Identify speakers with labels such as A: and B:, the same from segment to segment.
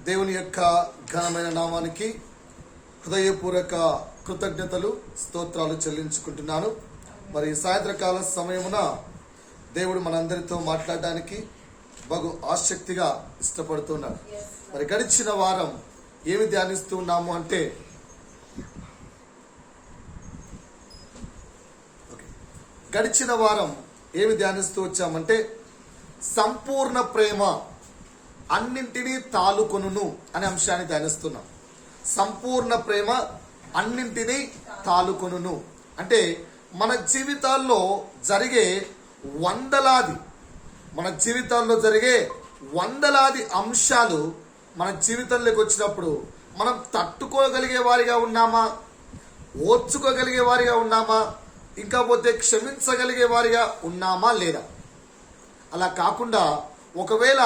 A: దేవుని యొక్క ఘనమైన నామానికి హృదయపూర్వక కృతజ్ఞతలు స్తోత్రాలు చెల్లించుకుంటున్నాను. మరి సాయంత్రకాల సమయమున దేవుడు మనందరితో మాట్లాడడానికి బహు ఆసక్తిగా ఇష్టపడుతున్నాడు. మరి గడిచిన వారం ఏమి ధ్యానిస్తూ ఉన్నాము అంటే గడిచిన వారం ఏమి ధ్యానిస్తూ వచ్చామంటే సంపూర్ణ ప్రేమ అన్నింటినీ తాలుకొనును అనే అంశాన్ని ధ్యానిస్తున్నాం. సంపూర్ణ ప్రేమ అన్నింటినీ తాలుకొనును అంటే మన జీవితాల్లో జరిగే వందలాది అంశాలు మన జీవితంలోకి వచ్చినప్పుడు మనం తట్టుకోగలిగే వారిగా ఉన్నామా, ఓర్చుకోగలిగే వారిగా ఉన్నామా, ఇంకా పోతే క్షమించగలిగే వారిగా ఉన్నామా లేదా? అలా కాకుండా ఒకవేళ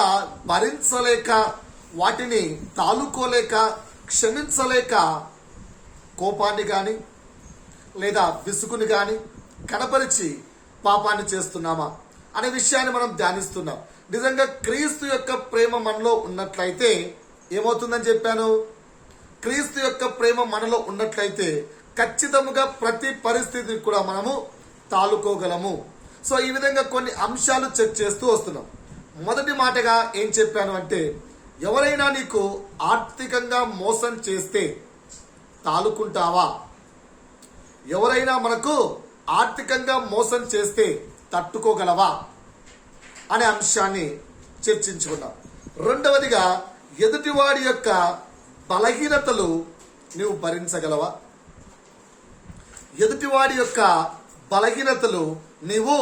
A: భరించలేక, వాటిని తాలుకోలేక, క్షమించలేక కోపాన్ని కానీ లేదా విసుగుని కానీ కనపరిచి పాపాన్ని చేస్తున్నామా అనే విషయాన్ని మనం ధ్యానిస్తున్నాం. నిజంగా క్రీస్తు యొక్క ప్రేమ మనలో ఉన్నట్లయితే ఏమవుతుందని చెప్పాను? క్రీస్తు యొక్క ప్రేమ మనలో ఉన్నట్లయితే ఖచ్చితంగా ప్రతి పరిస్థితిని కూడా మనము తాలుకోగలము. సో ఈ విధంగా కొన్ని అంశాలు చెక్ చేస్తూ వస్తున్నాం. మొదటి మాటగా ఏం చెప్పాను అంటే, ఎవరైనా నీకు ఆర్థికంగా మోసం చేస్తే తాలుకుంటావా? ఎవరైనా మనకు ఆర్థికంగా మోసం చేస్తే తట్టుకోగలవా అనే అంశాన్ని చర్చించుకున్నాం. రెండవదిగా, ఎదుటివాడి యొక్క బలహీనతలు నీవు భరించగలవా? ఎదుటివాడి యొక్క బలహీనతలు నీవు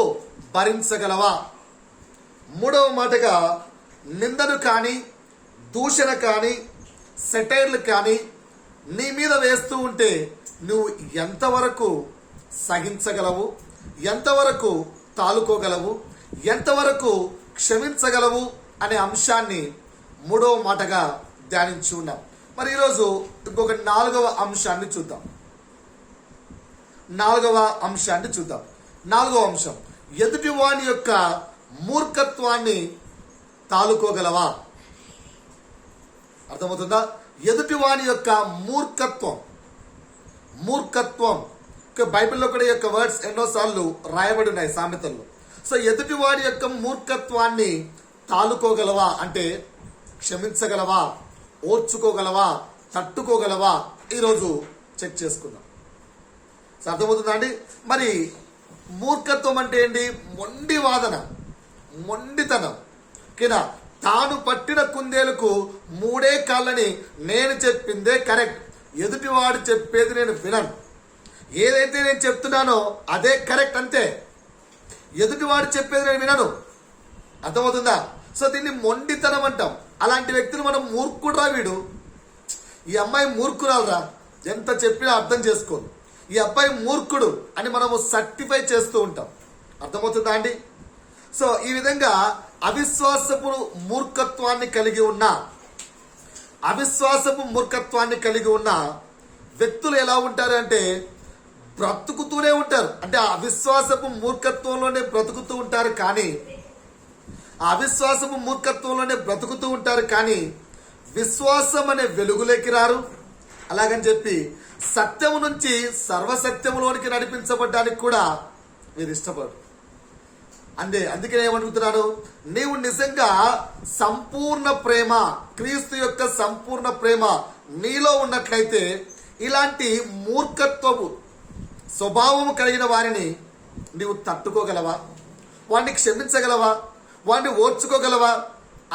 A: భరించగలవా? మూడవ మాటగా, నిందను కానీ, దూషణ కానీ, సెటైర్లు కానీ నీ మీద వేస్తూ ఉంటే నువ్వు ఎంతవరకు సహించగలవు, ఎంతవరకు తాలుకోగలవు, ఎంతవరకు క్షమించగలవు అనే అంశాన్ని మూడవ మాటగా ధ్యానించి ఉన్నాం. మరి ఈరోజు ఇంకొక నాలుగవ అంశాన్ని చూద్దాం. నాలుగవ అంశం, ఎదుటివాని యొక్క మూర్ఖత్వాన్ని తాలుకోగలవా? అర్థమవుతుందా? ఎదుటివాని యొక్క మూర్ఖత్వం బైబిల్లో కూడా ఈ యొక్క వర్డ్స్ ఎన్నోసార్లు రాయబడి ఉన్నాయి సామెతల్లో. సో ఎదుటివాడి యొక్క మూర్ఖత్వాన్ని తాలుకోగలవా అంటే క్షమించగలవా, ఓర్చుకోగలవా, తట్టుకోగలవా? ఈరోజు చెక్ చేసుకుందాం. సో అర్థమవుతుందా అండి? మరి మూర్ఖత్వం అంటే ఏంటి? మొండి వాదన, మొండితనం. ఓకేనా? తాను పట్టిన కుందేలకు మూడే కాళ్ళని నేను చెప్పిందే కరెక్ట్, ఎదుటివాడు చెప్పేది నేను వినను, ఏదైతే నేను చెప్తున్నానో అదే కరెక్ట్, అంతే, ఎదుటివాడు చెప్పేది నేను వినను. అర్థమవుతుందా? సో దీన్ని మొండితనం అంటాం. అలాంటి వ్యక్తులు మనం మూర్ఖుడురా వీడు, ఈ అమ్మాయి మూర్ఖురాలురా, ఎంత చెప్పినా అర్థం చేసుకోదు, ఈ అబ్బాయి మూర్ఖుడు అని మనము సర్టిఫై చేస్తూ ఉంటాం. అర్థమవుతుందా అండి? సో ఈ విధంగా అవిశ్వాసపు మూర్ఖత్వాన్ని కలిగి ఉన్న వ్యక్తులు ఎలా ఉంటారు అంటే బ్రతుకుతూనే ఉంటారు. అంటే ఆ అవిశ్వాసపు మూర్ఖత్వంలోనే బ్రతుకుతూ ఉంటారు కానీ విశ్వాసం అనే వెలుగులోకి రారు. అలాగని చెప్పి సత్యము నుంచి సర్వసత్యములోనికి నడిపించబడ్డానికి కూడా మీరు ఇష్టపడరు. అందుకే ఏమడుగుతున్నాను, నీవు నిజంగా సంపూర్ణ ప్రేమ, క్రీస్తు యొక్క సంపూర్ణ ప్రేమ నీలో ఉన్నట్లయితే ఇలాంటి మూర్ఖత్వము స్వభావము కలిగిన వారిని నీవు తట్టుకోగలవా? వాడిని క్షమించగలవా? వాడిని ఓర్చుకోగలవా?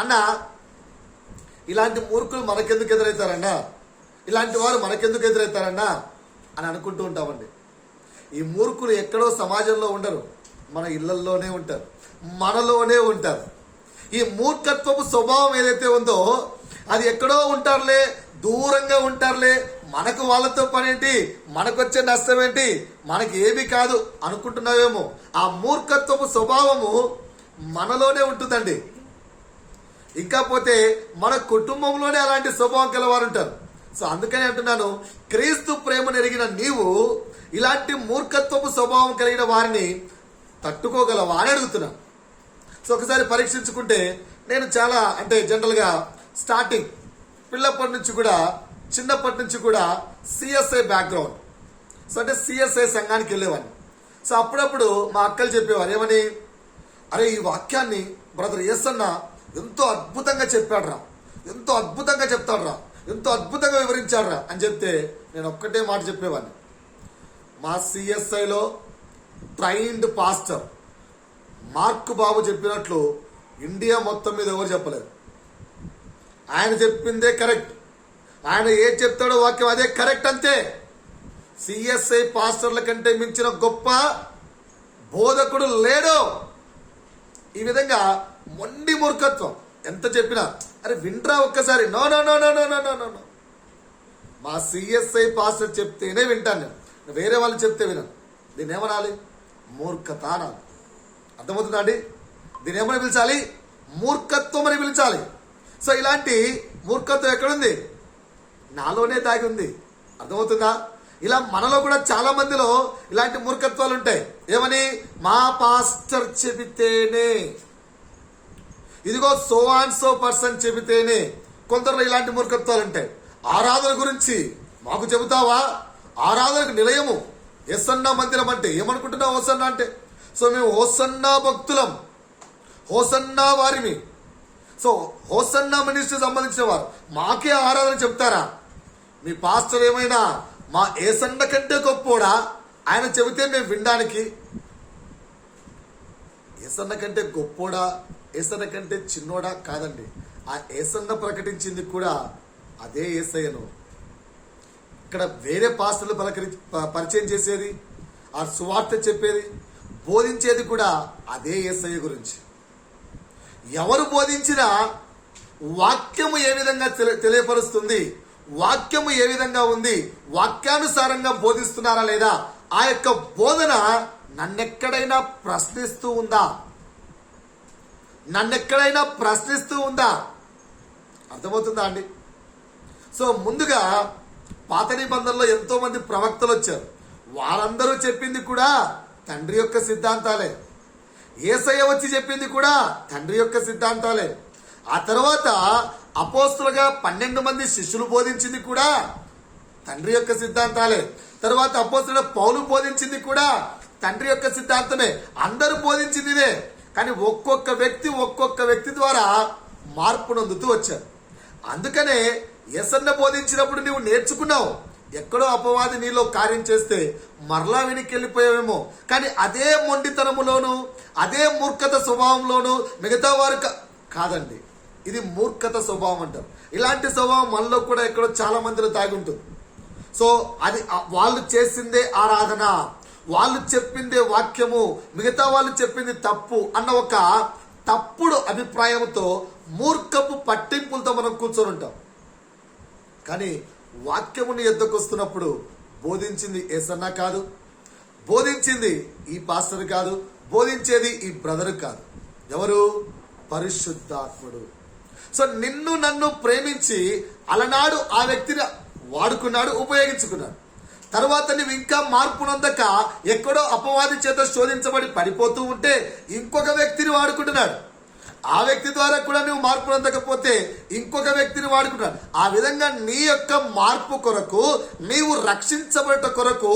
A: అన్న ఇలాంటి మూర్ఖులు మనకెందుకు ఎదురవుతారన్నా, ఇలాంటి వారు మనకెందుకు ఎదురవుతారన్నా అని అనుకుంటూ ఉంటామండి. ఈ మూర్ఖులు ఎక్కడో సమాజంలో ఉండరు, మన ఇళ్లలోనే ఉంటారు, మనలోనే ఉంటారు. ఈ మూర్ఖత్వపు స్వభావం ఏదైతే ఉందో అది ఎక్కడో ఉంటారులే, దూరంగా ఉంటారులే, మనకు వాళ్ళతో పనేంటి, మనకొచ్చే నష్టం ఏంటి, మనకి ఏమీ కాదు అనుకుంటున్నావేమో. ఆ మూర్ఖత్వపు స్వభావము మనలోనే ఉంటుందండి. ఇంకా పోతే మన కుటుంబంలోనే అలాంటి స్వభావం కలవారు ఉంటారు. సో అందుకని అంటున్నాను, క్రీస్తు ప్రేమను ఎరిగిన నీవు ఇలాంటి మూర్ఖత్వపు స్వభావం కలిగిన వారిని తట్టుకోగలవా అని అడుగుతున్నాను. సో ఒకసారి పరీక్షించుకుంటే, నేను చాలా జనరల్గా స్టార్టింగ్ పిల్లప్పటి నుంచి కూడా చిన్నప్పటి నుంచి కూడా సిఎస్ఐ బ్యాక్గ్రౌండ్. సో అంటే సిఎస్ఐ సంఘానికి వెళ్ళేవాడిని. సో అప్పుడప్పుడు మా అక్కలు చెప్పేవారు ఏమని, అరే ఈ వాక్యాన్ని బ్రదర్ యేసన్న ఎంతో అద్భుతంగా చెప్పాడురా, ఎంతో అద్భుతంగా చెప్తాడురా, ఎంతో అద్భుతంగా వివరించాడురా అని చెప్తే నేను ఒక్కటే మాట చెప్పేవాడిని, మా సిఎస్ఐలో ట్రైన్డ్ పాస్టర్ మార్క్ బాబు చెప్పినట్లు ఇండియా మొత్తం మీద ఎవరు చెప్పలేరు. ఆయన చెప్పిందే కరెక్ట్, ఆయన ఏది చెప్తాడో వాక్యం అదే కరెక్ట్ అంతే. సిఎస్ఐ పాస్టర్ల కంటే మించిన గొప్ప బోధకుడు లేడు. ఈ విధంగా మొండి మూర్ఖత్వం ఎంత చెప్పినా అరే వింట్రా ఒక్కసారి, no no no no no no no no. మా సిఎస్ఐ పాస్టర్ చెప్తేనే వింటాను నేను, వేరే వాళ్ళు చెప్తే వినను. దీన్ని ఏమనాలి? మూర్ఖత అనాలి. అర్థమవుతుందా అండి? దీన్ని ఏమని పిలిచాలి? మూర్ఖత్వం అని పిలిచాలి. సో ఇలాంటి మూర్ఖత్వం ఎక్కడుంది? నాలోనే దాగి ఉంది. అర్థమవుతుందా? ఇలా మనలో కూడా చాలా మందిలో ఇలాంటి మూర్ఖత్వాలు ఉంటాయి. ఏమని? మా పాస్టర్ చెబితేనే, ఇదిగో సో అండ్ సో పర్సన్ చెబితేనే. కొందరు ఇలాంటి మూర్ఖత్వాలు ఉంటాయి. ఆరాధన గురించి మాకు చెబుతావా? ఆరాధనకు నిలయము యేసన్న మందిరం అంటే ఏమనుకుంటున్నావు? హోసన్న అంటే సో మేము హోసన్నా భక్తులం, హోసన్నా వారిమి. సో హోసన్నా మినిస్ట్రీ సంబంధించిన వారు మాకే ఆరాధన చెప్తారా? మీ పాస్టర్ ఏమైనా మా యేసన్న కంటే గొప్పోడా? ఆయన చెబితే మేము వినడానికి. యేసన్న కంటే గొప్పోడా, యేసన్న కంటే చిన్నోడా కాదండి. ఆ యేసన్న ప్రకటించింది కూడా అదే యేసయ్యను. ఇక్కడ వేరే పాస్టర్లు పరిచయం చేసేది, ఆ సువార్త చెప్పేది, బోధించేది కూడా అదే యేసయ్య గురించి. ఎవరు బోధించినా వాక్యము ఏ విధంగా తెలియపరుస్తుంది, వాక్యము ఏ విధంగా ఉంది, వాక్యానుసారంగా బోధిస్తున్నారా లేదా, ఆ యొక్క బోధన నన్నెక్కడైనా ప్రశ్నిస్తూ ఉందా? నన్నెక్కడైనా ప్రశ్నిస్తూ ఉందా? అర్థమవుతుందా అండి? సో ముందుగా పాత నిబంధనలో ఎంతో మంది ప్రవక్తలు వచ్చారు. వారందరూ చెప్పింది కూడా తండ్రి యొక్క సిద్ధాంతాలే. యేసయ్య వచ్చి చెప్పింది కూడా తండ్రి యొక్క సిద్ధాంతాలే. ఆ తర్వాత అపోస్తులుగా 12 మంది శిష్యులు బోధించింది కూడా తండ్రి యొక్క సిద్ధాంతాలే. తర్వాత అపోస్తులుగా పౌలు బోధించింది కూడా తండ్రి యొక్క సిద్ధాంతమే. అందరూ బోధించింది ఇదే. కానీ ఒక్కొక్క వ్యక్తి ద్వారా మార్పు నొందుతూ వచ్చారు. అందుకనే యేసన్న బోధించినప్పుడు నువ్వు నేర్చుకున్నావు. ఎక్కడో అపవాది నీలో కార్యం చేస్తే మరలా వెనక్కి వెళ్ళిపోయావేమో. కానీ అదే మొండితనములోను, అదే మూర్ఖత స్వభావంలోను మిగతా వారు కాదండి. ఇది మూర్ఖత స్వభావం అంటారు. ఇలాంటి స్వభావం మనలో కూడా ఎక్కడో చాలా మందిలో దాగి ఉంటుంది. సో అది వాళ్ళు చేసిందే ఆరాధన, వాళ్ళు చెప్పిందే వాక్యము, మిగతా వాళ్ళు చెప్పింది తప్పు అన్న ఒక తప్పుడు అభిప్రాయంతో మూర్ఖపు పట్టింపులతో మనం కూర్చొని ఉంటాం. కానీ వాక్యముని ఎద్దకు వస్తున్నప్పుడు బోధించింది యేసన్న కాదు, బోధించింది ఈ పాస్టర్ కాదు, బోధించేది ఈ బ్రదర్ కాదు. ఎవరు? పరిశుద్ధాత్ముడు. సో నిన్ను నన్ను ప్రేమించి అలనాడు ఆ వ్యక్తిని వాడుకున్నాడు, ఉపయోగించుకున్నాడు. తర్వాత నువ్వు ఇంకా మార్పు నొందక ఎక్కడో అపవాది చేత శోధించబడి పడిపోతూ ఉంటే ఇంకొక వ్యక్తిని వాడుకుంటున్నాడు. ఆ వ్యక్తి ద్వారా కూడా నువ్వు మార్పు నొందకపోతే ఇంకొక వ్యక్తిని వాడుకుంటున్నాడు. ఆ విధంగా నీ యొక్క మార్పు కొరకు, నీవు రక్షించబడట కొరకు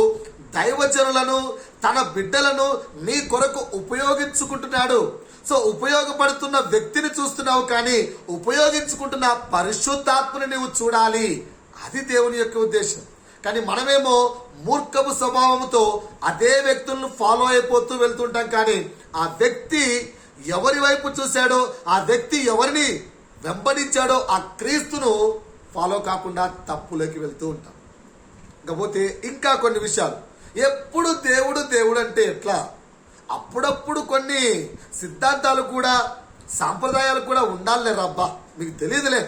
A: దైవజనులను, తన బిడ్డలను నీ కొరకు ఉపయోగించుకుంటున్నాడు. సో ఉపయోగపడుతున్న వ్యక్తిని చూస్తున్నావు, కానీ ఉపయోగించుకుంటున్న పరిశుద్ధాత్మని నీవు చూడాలి. అది దేవుని యొక్క ఉద్దేశం. కానీ మనమేమో మూర్ఖపు స్వభావంతో అదే వ్యక్తులను ఫాలో అయిపోతూ వెళ్తుంటాం. కానీ ఆ వ్యక్తి ఎవరి వైపు చూశాడో, ఆ వ్యక్తి ఎవరిని వెంబడించాడో ఆ క్రీస్తును ఫాలో కాకుండా తప్పులోకి వెళ్తూ ఉంటాం. కాకపోతే ఇంకా కొన్ని విషయాలు, ఎప్పుడు దేవుడు దేవుడు అంటే ఎట్లా? అప్పుడప్పుడు కొన్ని సిద్ధాంతాలు కూడా, సాంప్రదాయాలు కూడా ఉండాలే రబ్బా, మీకు తెలియదులే.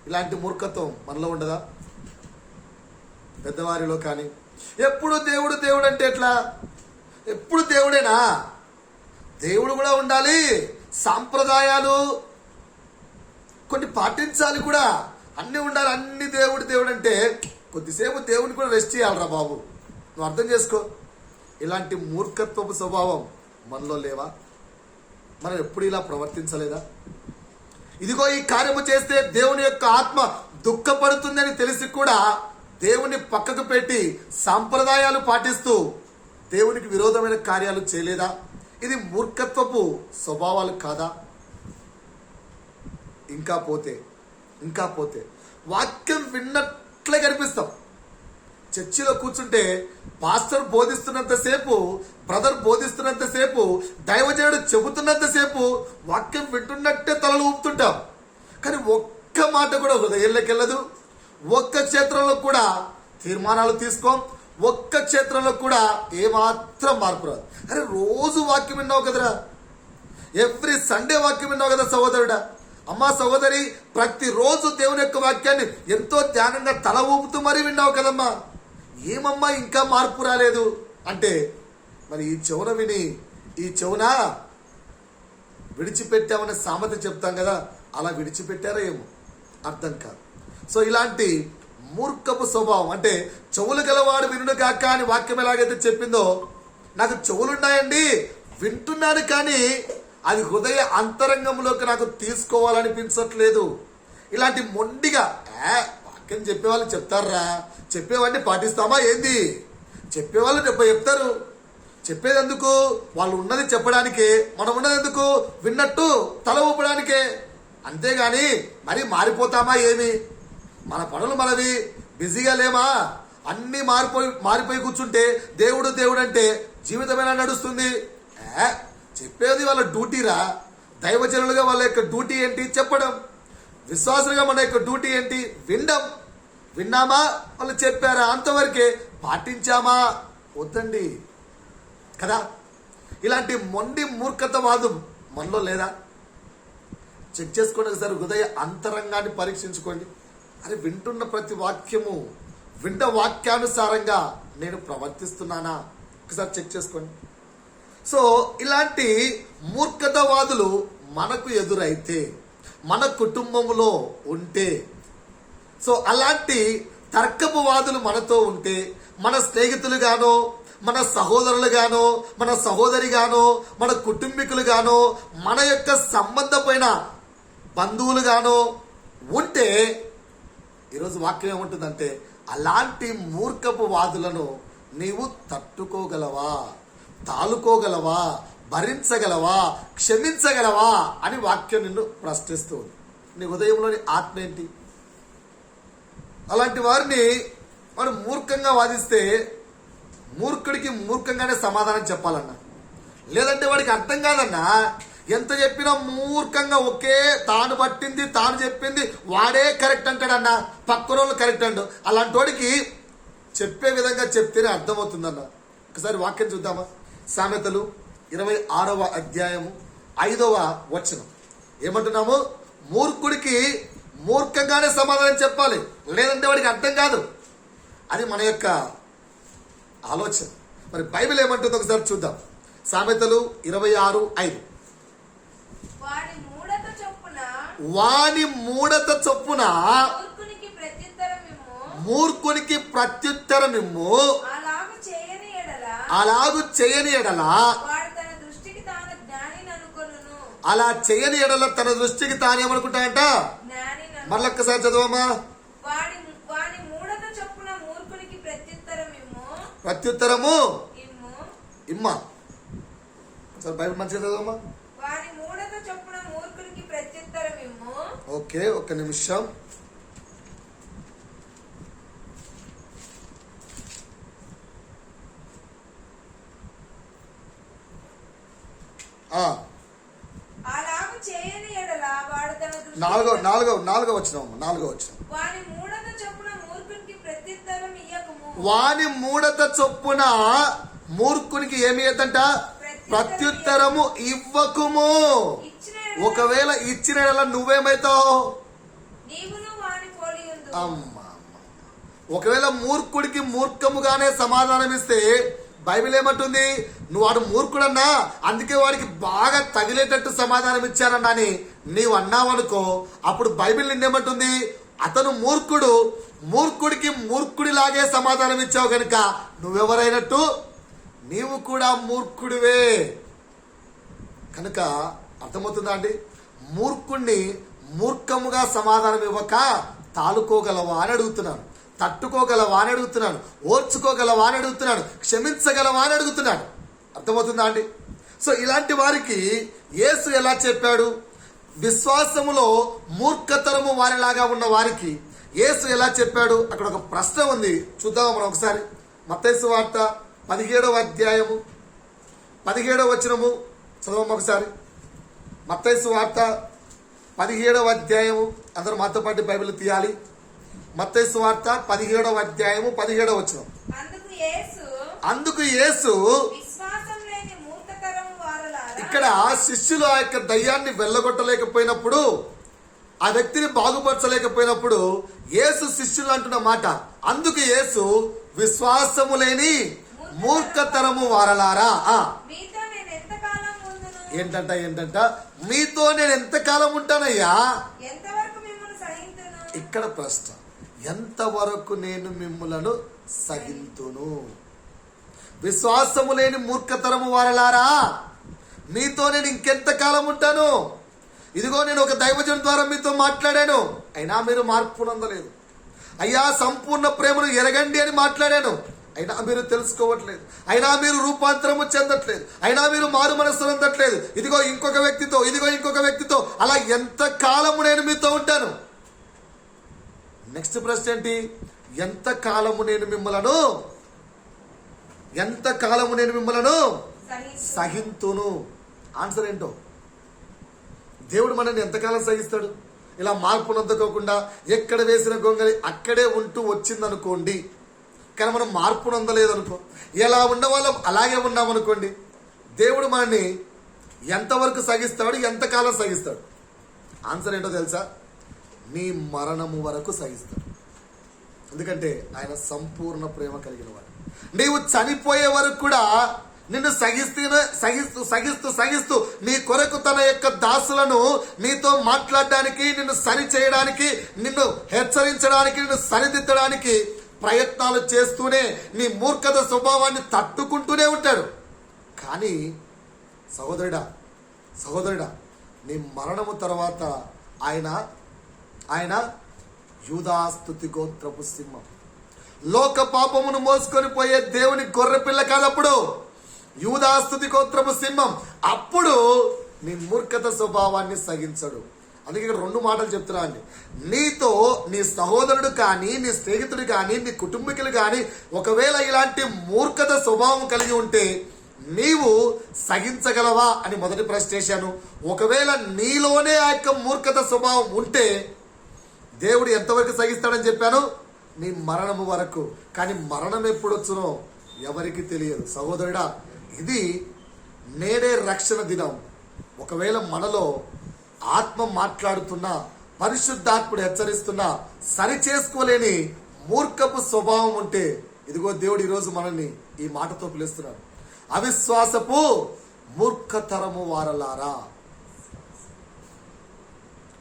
A: ఇలాంటి మూర్ఖత్వం మనలో ఉండదా? పెద్దవారిలో కానీ ఎప్పుడు దేవుడు దేవుడు అంటే ఎట్లా? ఎప్పుడు దేవుడేనా? దేవుడు కూడా ఉండాలి, సాంప్రదాయాలు కొన్ని పాటించాలి కూడా, అన్ని ఉండాలి. అన్ని దేవుడు దేవుడు అంటే కొద్దిసేపు దేవుడిని కూడా రెస్ట్ చేయాలరా బాబు. నువ్వు అర్థం చేసుకో. ఇలాంటి మూర్ఖత్వపు స్వభావం మనలో లేవా? మనం ఎప్పుడు ఇలా ప్రవర్తించలేదా? ఇదిగో ఈ కార్యము చేస్తే దేవుని యొక్క ఆత్మ దుఃఖపడుతుందని తెలిసి కూడా దేవుని పక్కకు పెట్టి సాంప్రదాయాలు పాటిస్తూ దేవునికి విరోధమైన కార్యాలు చేయలేదా? ఇది మూర్ఖత్వపు స్వభావాలు కాదా? ఇంకా పోతే వాక్యం విన్నట్లే కనిపిస్తాం. చర్చిలో కూర్చుంటే పాస్టర్ బోధిస్తున్నంతసేపు, బ్రదర్ బోధిస్తున్నంతసేపు, దైవజనుడు చెబుతున్నంతసేపు వాక్యం వింటున్నట్టే తలలు ఊపుతుంటాం. కానీ ఒక్క మాట కూడా హృదయంలోకి వెళ్ళదు. ఒక్క క్షేత్రంలో కూడా తీర్మానాలు తీసుకోం. ఒక్క క్షేత్రంలో కూడా ఏమాత్రం మార్పు రాదు. అరే రోజు వాక్యం విన్నావు కదరా, ఎవ్రీ సండే వాక్యం విన్నావు కదా సహోదరుడా, అమ్మా సహోదరి, ప్రతిరోజు దేవుని యొక్క వాక్యాన్ని ఎంతో ధ్యానంగా తల ఊపుతూ మరీ విన్నావు కదమ్మా, ఏమమ్మా ఇంకా మార్పు రాలేదు అంటే మరి ఈ చెవున విని ఈ చెవున విడిచిపెట్టామనే సామెత చెప్తాం కదా, అలా విడిచిపెట్టారో ఏమో అర్థం కాదు. సో ఇలాంటి మూర్ఖపు స్వభావం, అంటే చెవులు గలవాడు వినుడు కాక అని వాక్యం ఎలాగైతే చెప్పిందో, నాకు చెవులున్నాయండి వింటున్నాను, కానీ అది హృదయ అంతరంగంలోకి నాకు తీసుకోవాలనిపించట్లేదు. ఇలాంటి మొండిగా వాక్యం చెప్పేవాళ్ళు చెప్తారా, చెప్పేవాడిని పాటిస్తామా ఏంది? చెప్పేవాళ్ళు చెప్తారు. చెప్పేది ఎందుకు? వాళ్ళు ఉన్నది చెప్పడానికే, మనం ఉన్నది ఎందుకు? విన్నట్టు తల ఊపడానికే. అంతేగాని మరి మారిపోతామా ఏమి? మన పనులు మనవి, బిజీగా లేమా? అన్నీ మారిపోయి కూర్చుంటే దేవుడు దేవుడు అంటే జీవితమేనా నడుస్తుంది? చెప్పేది వాళ్ళ డ్యూటీరా. దైవజనులుగా వాళ్ళ యొక్క డ్యూటీ ఏంటి? చెప్పడం. విశ్వాసులుగా మన యొక్క డ్యూటీ ఏంటి? వినడం. విన్నామా, వాళ్ళు చెప్పారా, అంతవరకే. పాటించామా? వద్దండి కదా. ఇలాంటి మొండి మూర్ఖతవాదం మనలో లేదా? చెక్ చేసుకోండి ఒకసారి, హృదయ అంతరంగాన్ని పరీక్షించుకోండి. అరే వింటున్న ప్రతి వాక్యము, వింట వాక్యానుసారంగా నేను ప్రవర్తిస్తున్నానా? ఒకసారి చెక్ చేసుకోండి. సో ఇలాంటి మూర్ఖతవాదులు మనకు ఎదురైతే, మన కుటుంబంలో ఉంటే, సో అలాంటి తర్కపు వాదులు మనతో ఉంటే, మన స్నేహితులుగానో, మన సహోదరులుగానో, మన సహోదరిగానో, మన కుటుంబీకులుగానో, మన యొక్క సంబంధమైన బంధువులుగానో ఉంటే, ఈరోజు వాక్యం ఏముంటుందంటే, అలాంటి మూర్ఖపు వాదులను నీవు తట్టుకోగలవా, తాలుకోగలవా, భరించగలవా, క్షమించగలవా అని వాక్యం నిన్ను ప్రశ్నిస్తుంది. నీ ఉదయంలోని ఆత్మ ఏంటి? అలాంటి వారిని మనం మూర్ఖంగా వాదిస్తే మూర్ఖుడికి మూర్ఖంగానే సమాధానం చెప్పాలన్నా, లేదంటే వాడికి అర్థం కాదన్నా. ఎంత చెప్పినా మూర్ఖంగా ఒకే తాను పట్టింది తాను చెప్పింది వాడే కరెక్ట్ అంటాడన్నా, పక్కన వాళ్ళు కరెక్ట్ అండు. అలాంటి వాడికి చెప్పే విధంగా చెప్తేనే అర్థమవుతుందన్న. ఒకసారి వాక్యం చూద్దామా? సామెతలు 26వ అధ్యాయము 5వ వచనం ఏమంటున్నాము? మూర్ఖుడికి మూర్ఖంగానే సమాధానం చెప్పాలి, లేదంటే వాడికి అర్థం కాదు. అది మన యొక్క ఆలోచన. మరి బైబిల్ ఏమంటుందో ఒకసారి చూద్దాం. సామెతలు 26:5. వాని మూఢత చొప్పున మూర్ఖునికి ప్రత్యుత్తరమిమ్ము, అలాగు చేయని ఎడల అలా చేయని ఎడల తన దృష్టికి తానేమనుకుంటాడంట? మళ్ళొక్కసారి చదవమ్మా. ప్రత్యుత్తరము ఇమ్మా. సార్ బైబిల్ మంచిగా చదవమ్మా. ఓకే, ఒక్క నిమిషం. నాలుగో వచ్చిన వాని మూఢత చొప్పున మూర్ఖునికి ఏమి ఏదంట? ప్రత్యుత్తరము ఇవ్వకుము. ఒకవేళ ఇచ్చిన నువ్వేమైతావు? అమ్మా, ఒకవేళ మూర్ఖుడికి మూర్ఖముగానే సమాధానం ఇస్తే బైబిల్ ఏమంటుంది? నువ్వు వాడు మూర్ఖుడన్నా, అందుకే వాడికి బాగా తగిలేటట్టు సమాధానం ఇచ్చారన్నా అని నీవు అన్నావనుకో, అప్పుడు బైబిల్ నిన్నేమంటుంది? అతను మూర్ఖుడు, మూర్ఖుడికి మూర్ఖుడిలాగే సమాధానం ఇచ్చావు కనుక నువ్వెవరైనట్టు? నీవు కూడా మూర్ఖుడివే. కనుక అర్థమవుతుందా అండి? మూర్ఖుణ్ణి మూర్ఖముగా సమాధానం ఇవ్వక తాలుకోగలవా అని అడుగుతున్నాను, తట్టుకోగలవా అని అడుగుతున్నాను, ఓర్చుకోగలవా అని అడుగుతున్నాను, క్షమించగలవా అని అడుగుతున్నాను. అర్థమవుతుందా అండి? సో ఇలాంటి వారికి యేసు ఎలా చెప్పాడు? విశ్వాసములో మూర్ఖతరము వారిలాగా ఉన్న వారికి యేసు ఎలా చెప్పాడు? అక్కడ ఒక ప్రశ్న ఉంది, చూద్దాం మనం ఒకసారి. మత్తయి సువార్త 17వ అధ్యాయము 17వ వచనము చదవము ఒకసారి. మత్తయి సువార్త 17వ అధ్యాయము, అందరూ మాతో పాటు బైబిల్ తీయాలి. మత్తయి సువార్త 17వ అధ్యాయము 17వ వచనం. అందుకు యేసు ఇక్కడ శిష్యులు ఆ యొక్క దయ్యాన్ని వెళ్ళగొట్టలేకపోయినప్పుడు, ఆ వ్యక్తిని బాగుపరచలేకపోయినప్పుడు యేసు శిష్యులు అంటున్న మాట, అందుకు యేసు విశ్వాసము లేని మూర్ఖతరము వారలారా. ఏంటంట మీతో నేను ఎంతకాలం ఉంటానయ్యా? ఇక్కడ ప్రశ్న, ఎంతవరకు నేను మిమ్ములను సహింతును? విశ్వాసము లేని మూర్ఖతరము వారలారా, మీతో నేను ఇంకెంతకాలం ఉంటాను? ఇదిగో నేను ఒక దైవజన్ ద్వారా మీతో మాట్లాడాను, అయినా మీరు మార్పు పొందలేదు. అయ్యా సంపూర్ణ ప్రేమను ఎరగండి అని మాట్లాడాను, అయినా మీరు తెలుసుకోవట్లేదు. అయినా మీరు రూపాంతరము చెందట్లేదు. అయినా మీరు మారు మనస్సు పొందట్లేదు. ఇదిగో ఇంకొక వ్యక్తితో అలా ఎంత కాలము నేను మీతో ఉంటాను? నెక్స్ట్ ప్రశ్న ఏంటి? ఎంత కాలము నేను మిమ్మలను సహింతును? ఆన్సర్ ఏంటో? దేవుడు మనల్ని ఎంతకాలం సహిస్తాడు? ఇలా మార్పు నొందుకోకుండా ఎక్కడ వేసిన గొంగలి అక్కడే ఉంటూ వచ్చిందనుకోండి, కానీ మనం మార్పు నొందలేదనుకో, ఎలా ఉన్న వాళ్ళం అలాగే ఉన్నామనుకోండి, దేవుడు మనల్ని ఎంతవరకు సహిస్తాడు? ఎంతకాలం సహిస్తాడు? ఆన్సర్ ఏంటో తెలుసా? నీ మరణము వరకు సహిస్తాడు. ఎందుకంటే ఆయన సంపూర్ణ ప్రేమ కలిగిన వాడు. నీవు చనిపోయే వరకు కూడా నిన్ను సహిస్తూ నీ కొరకు తన యొక్క దాసులను నీతో మాట్లాడడానికి, నిన్ను సరి చేయడానికి, నిన్ను హెచ్చరించడానికి, నిన్ను సరిదిద్దడానికి ప్రయత్నాలు చేస్తూనే నీ మూర్ఖత స్వభావాన్ని తట్టుకుంటూనే ఉంటాడు. కానీ సహోదరుడా నీ మరణము తర్వాత ఆయన యూదాస్తుతి గోత్రపు సింహం, లోక పాపమును మోసుకొని పోయే దేవుని గొర్రెపిల్ల కాదప్పుడు, యూదాస్తుతి గోత్రపు సింహం. అప్పుడు నీ మూర్ఖత స్వభావాన్ని సహించడు. అందుకే ఇక్కడ 2 మాటలు చెప్తున్నా అండి. నీతో నీ సహోదరుడు కానీ, నీ స్నేహితుడు కానీ, నీ కుటుంబీకులు కానీ ఒకవేళ ఇలాంటి మూర్ఖత స్వభావం కలిగి ఉంటే నీవు సహించగలవా అని మొదటి ప్రశ్న చేశాను. ఒకవేళ నీలోనే ఆ యొక్క మూర్ఖత స్వభావం ఉంటే దేవుడు ఎంతవరకు సహిస్తాడని చెప్పాను? నీ మరణము వరకు. కానీ మరణం ఎప్పుడు వచ్చునో ఎవరికి తెలియదు. సహోదరుడా, ఇది నేడే రక్షణ దినం. ఒకవేళ మనలో ఆత్మ మాట్లాడుతున్నా, పరిశుద్ధాత్ముడు హెచ్చరిస్తున్నా, సరి చేసుకోలేని మూర్ఖపు స్వభావం ఉంటే, ఇదిగో దేవుడు ఈరోజు మనల్ని ఈ మాటతో పిలుస్తున్నాడు, అవిశ్వాసపు మూర్ఖతరము వారలారా.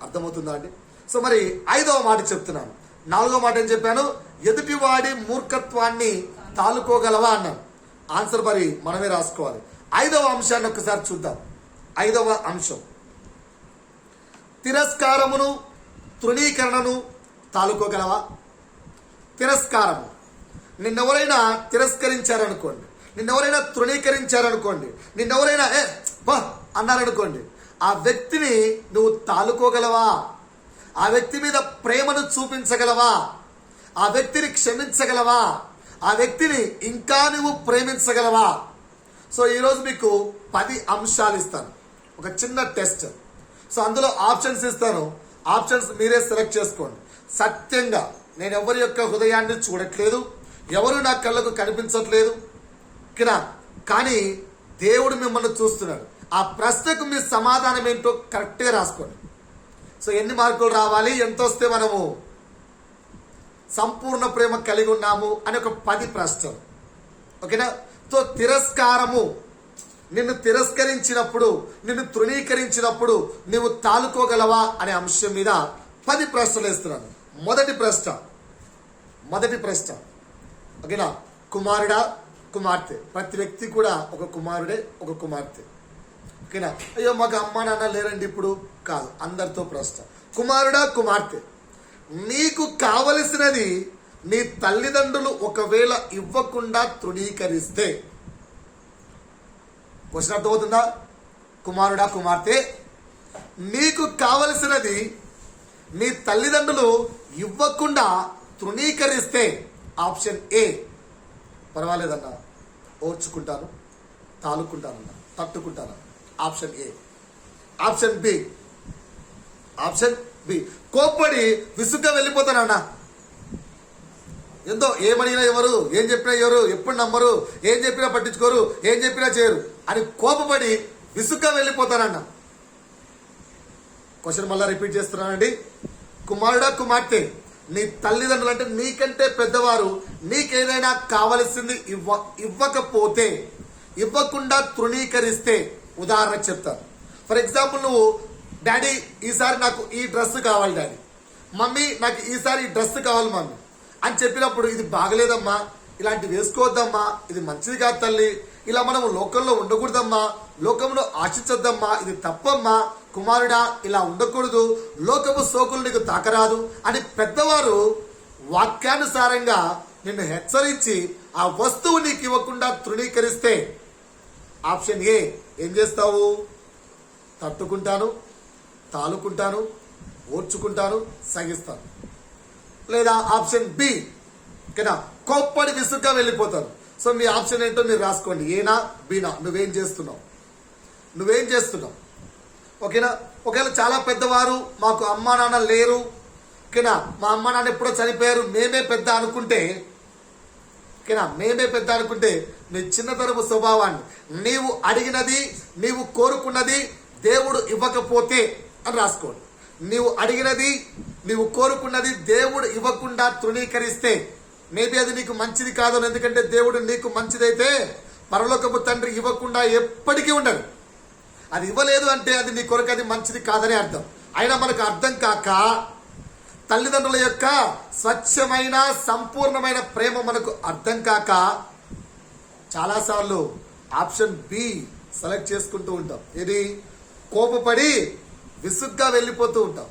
A: అర్థమవుతుందా అండి? సో మరి 5వ మాట చెప్తున్నాను. 4వ మాట ఏం చెప్పాను? ఎదుటివాడి మూర్ఖత్వాన్ని తాలుకోగలవా అన్నాను. ఆన్సర్ మరి మనమే రాసుకోవాలి. 5వ అంశాన్ని ఒకసారి చూద్దాం. 5వ అంశం, తిరస్కారమును తృణీకరణను తాలుకోగలవా? తిరస్కారము, నిన్నెవరైనా తిరస్కరించారనుకోండి, నిన్నెవరైనా తృణీకరించారనుకోండి, నిన్నెవరైనా అన్నారనుకోండి, ఆ వ్యక్తిని నువ్వు తాలుకోగలవా? ఆ వ్యక్తి మీద ప్రేమను చూపించగలవా? ఆ వ్యక్తిని క్షమించగలవా? ఆ వ్యక్తిని ఇంకా నువ్వు ప్రేమించగలవా? సో ఈరోజు మీకు 10 అంశాలు ఇస్తాను, ఒక చిన్న టెస్ట్. సో అందులో ఆప్షన్స్ ఇస్తాను, ఆప్షన్స్ మీరే సెలెక్ట్ చేసుకోండి. సత్యంగా నేను ఎవరి యొక్క హృదయాన్ని చూడట్లేదు, ఎవరు నా కళ్ళకు కనిపించట్లేదు, కానీ దేవుడు మిమ్మల్ని చూస్తున్నాడు. ఆ ప్రశ్నకు మీ సమాధానం ఏంటో కరెక్ట్గా రాసుకోండి. సో ఎన్ని మార్కులు రావాలి, ఎంత వస్తే మనము సంపూర్ణ ప్రేమ కలిగి ఉన్నాము అని ఒక 10 ప్రశ్నలు. ఓకేనా? సో తిరస్కారము, నిన్ను తిరస్కరించినప్పుడు, నిన్ను తృణీకరించినప్పుడు నువ్వు తాలుకోగలవా అనే అంశం మీద 10 ప్రశ్నలు వేస్తున్నాను. మొదటి ప్రశ్న ఓకేనా? కుమారుడా, కుమార్తె. ప్రతి వ్యక్తి కూడా ఒక కుమారుడే, ఒక కుమార్తె. ఓకేనా? అయ్యో మాకు అమ్మా నాన్న లేరండి ఇప్పుడు కాదు, అందరితో ప్రశ్న. కుమారుడా కుమార్తె, నీకు కావలసినది నీ తల్లిదండ్రులు ఒకవేళ ఇవ్వకుండా తృణీకరిస్తే, క్వశ్చన్ అర్థమవుతుందా? కుమారుడా కుమార్తె, నీకు కావలసినది నీ తల్లిదండ్రులు ఇవ్వకుండా తృణీకరిస్తే ఆప్షన్ ఏ పర్వాలేదన్నా, ఓర్చుకుంటాను, తాలుకుంటానన్నా, తట్టుకుంటాను, option A. Option B, option B కోప్పడి విసుగ్గా వెళ్ళిపోతానన్నా, ఎంతో ఏమడిగినా ఎవరు, ఏం చెప్పినా ఎవరు, ఎప్పుడు నమ్మరు, ఏం చెప్పినా పట్టించుకోరు, ఏం చెప్పినా చేయరు అని కోపపడి విసుగ్గా వెళ్ళిపోతానన్నా. క్వశ్చన్ మళ్ళీ రిపీట్ చేస్తున్నానండి. కుమారుడా కుమార్తె, నీ తల్లిదండ్రులు అంటే నీకంటే పెద్దవారు నీకేదైనా కావలసింది ఇవ్వకపోతే, ఇవ్వకుండా తృణీకరిస్తే, ఉదాహరణ చెప్తాను. ఫర్ ఎగ్జాంపుల్, నువ్వు డాడీ ఈసారి నాకు ఈ డ్రెస్ కావాలి డాడీ, మమ్మీ నాకు ఈసారి ఈ డ్రెస్ కావాలి మమ్మీ అని చెప్పినప్పుడు, ఇది బాగలేదమ్మా, ఇలాంటి వేసుకోవద్దమ్మా, ఇది మంచిది కాదు తల్లి, ఇలా మనం లోకంలో ఉండకూడదమ్మా, లోకంలో ఆశించొద్దమ్మా, ఇది తప్పమ్మా, కుమారుడా ఇలా ఉండకూడదు, లోకము సోకులు నీకు తాకరాదు అని పెద్దవారు వాక్యానుసారంగా నిన్ను హెచ్చరించి ఆ వస్తువు నీకు ఇవ్వకుండా తృణీకరిస్తే, ఆప్షన్ ఏ ఏం చేస్తావు? తట్టుకుంటాను, తాలుకుంటాను, ఓర్చుకుంటాను, సగిస్తాను. లేదా ఆప్షన్ బి, ఓకేనా, కోప్పడి విసుగ్గా వెళ్ళిపోతారు. సో మీ ఆప్షన్ ఏంటో మీరు రాసుకోండి, ఏనా బీనా. నువ్వేం చేస్తున్నావు? ఓకేనా? ఒకవేళ చాలా పెద్దవారు, మాకు అమ్మా నాన్న లేరు, ఓకేనా, మా అమ్మా నాన్న ఎప్పుడో చనిపోయారు, మేమే పెద్ద అనుకుంటే, ఓకేనా, మేమే పెద్ద అనుకుంటే నీ చిన్నతరపు స్వభావాన్ని, నీవు అడిగినది, నీవు కోరుకున్నది దేవుడు ఇవ్వకపోతే అని రాసుకోండి. నీవు అడిగినది, నీవు కోరుకున్నది దేవుడు ఇవ్వకుండా తృణీకరిస్తే, మేబీ అది నీకు మంచిది కాదు. ఎందుకంటే దేవుడు నీకు మంచిదైతే పరలోకపు తండ్రి ఇవ్వకుండా ఎప్పటికీ ఉండడు. అది ఇవ్వలేదు అంటే అది నీ కొరకు అది మంచిది కాదని అర్థం. అయినా మనకు అర్థం కాక, తల్లిదండ్రుల యొక్క స్వచ్ఛమైన సంపూర్ణమైన ప్రేమ మనకు అర్థం కాక చాలాసార్లు ఆప్షన్ బి సెలెక్ట్ చేసుకుంటూ ఉంటాం. ఇది కోపపడి విసుగ్గా వెళ్ళిపోతూ ఉంటాం.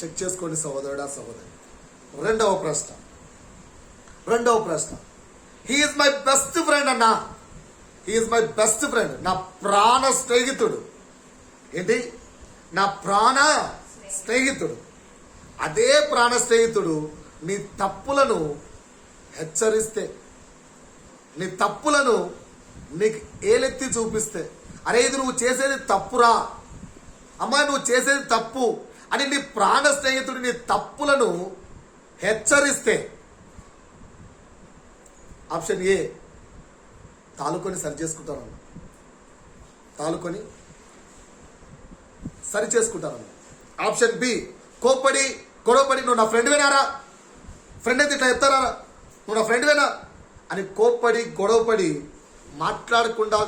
A: చెక్ చేసుకోండి సహోదరుడా సహోదరి. రెండవ ప్రశ్న, హీఈస్ మై బెస్ట్ ఫ్రెండ్ అన్నా, హీఈస్ మై బెస్ట్ ఫ్రెండ్, నా ప్రాణ స్నేహితుడు. ఏంటి? నా ప్రాణ స్నేహితుడు. అదే ప్రాణ స్నేహితుడు నీ తప్పులను హెచ్చరిస్తే, నీ తప్పులను నీకు ఏలెత్తి చూపిస్తే, అరే ఇది నువ్వు చేసేది తప్పురా, అమ్మా నువ్వు చేసేది తప్పు అని నీ ప్రాణ స్నేహితుడు నీ తప్పులను హెచ్చరిస్తే, ఆప్షన్ ఏ తాలుకొని సరి చేసుకుంటాను, ఆప్షన్ బి కోప్పడి గొడవపడి, నువ్వు నా ఫ్రెండ్ వేనారా, ఫ్రెండ్ అయితే ఇట్లా చెప్తారా, నువ్వు నా ఫ్రెండ్ వేనా అని కోప్పడి గొడవపడి మాట్లాడకుండా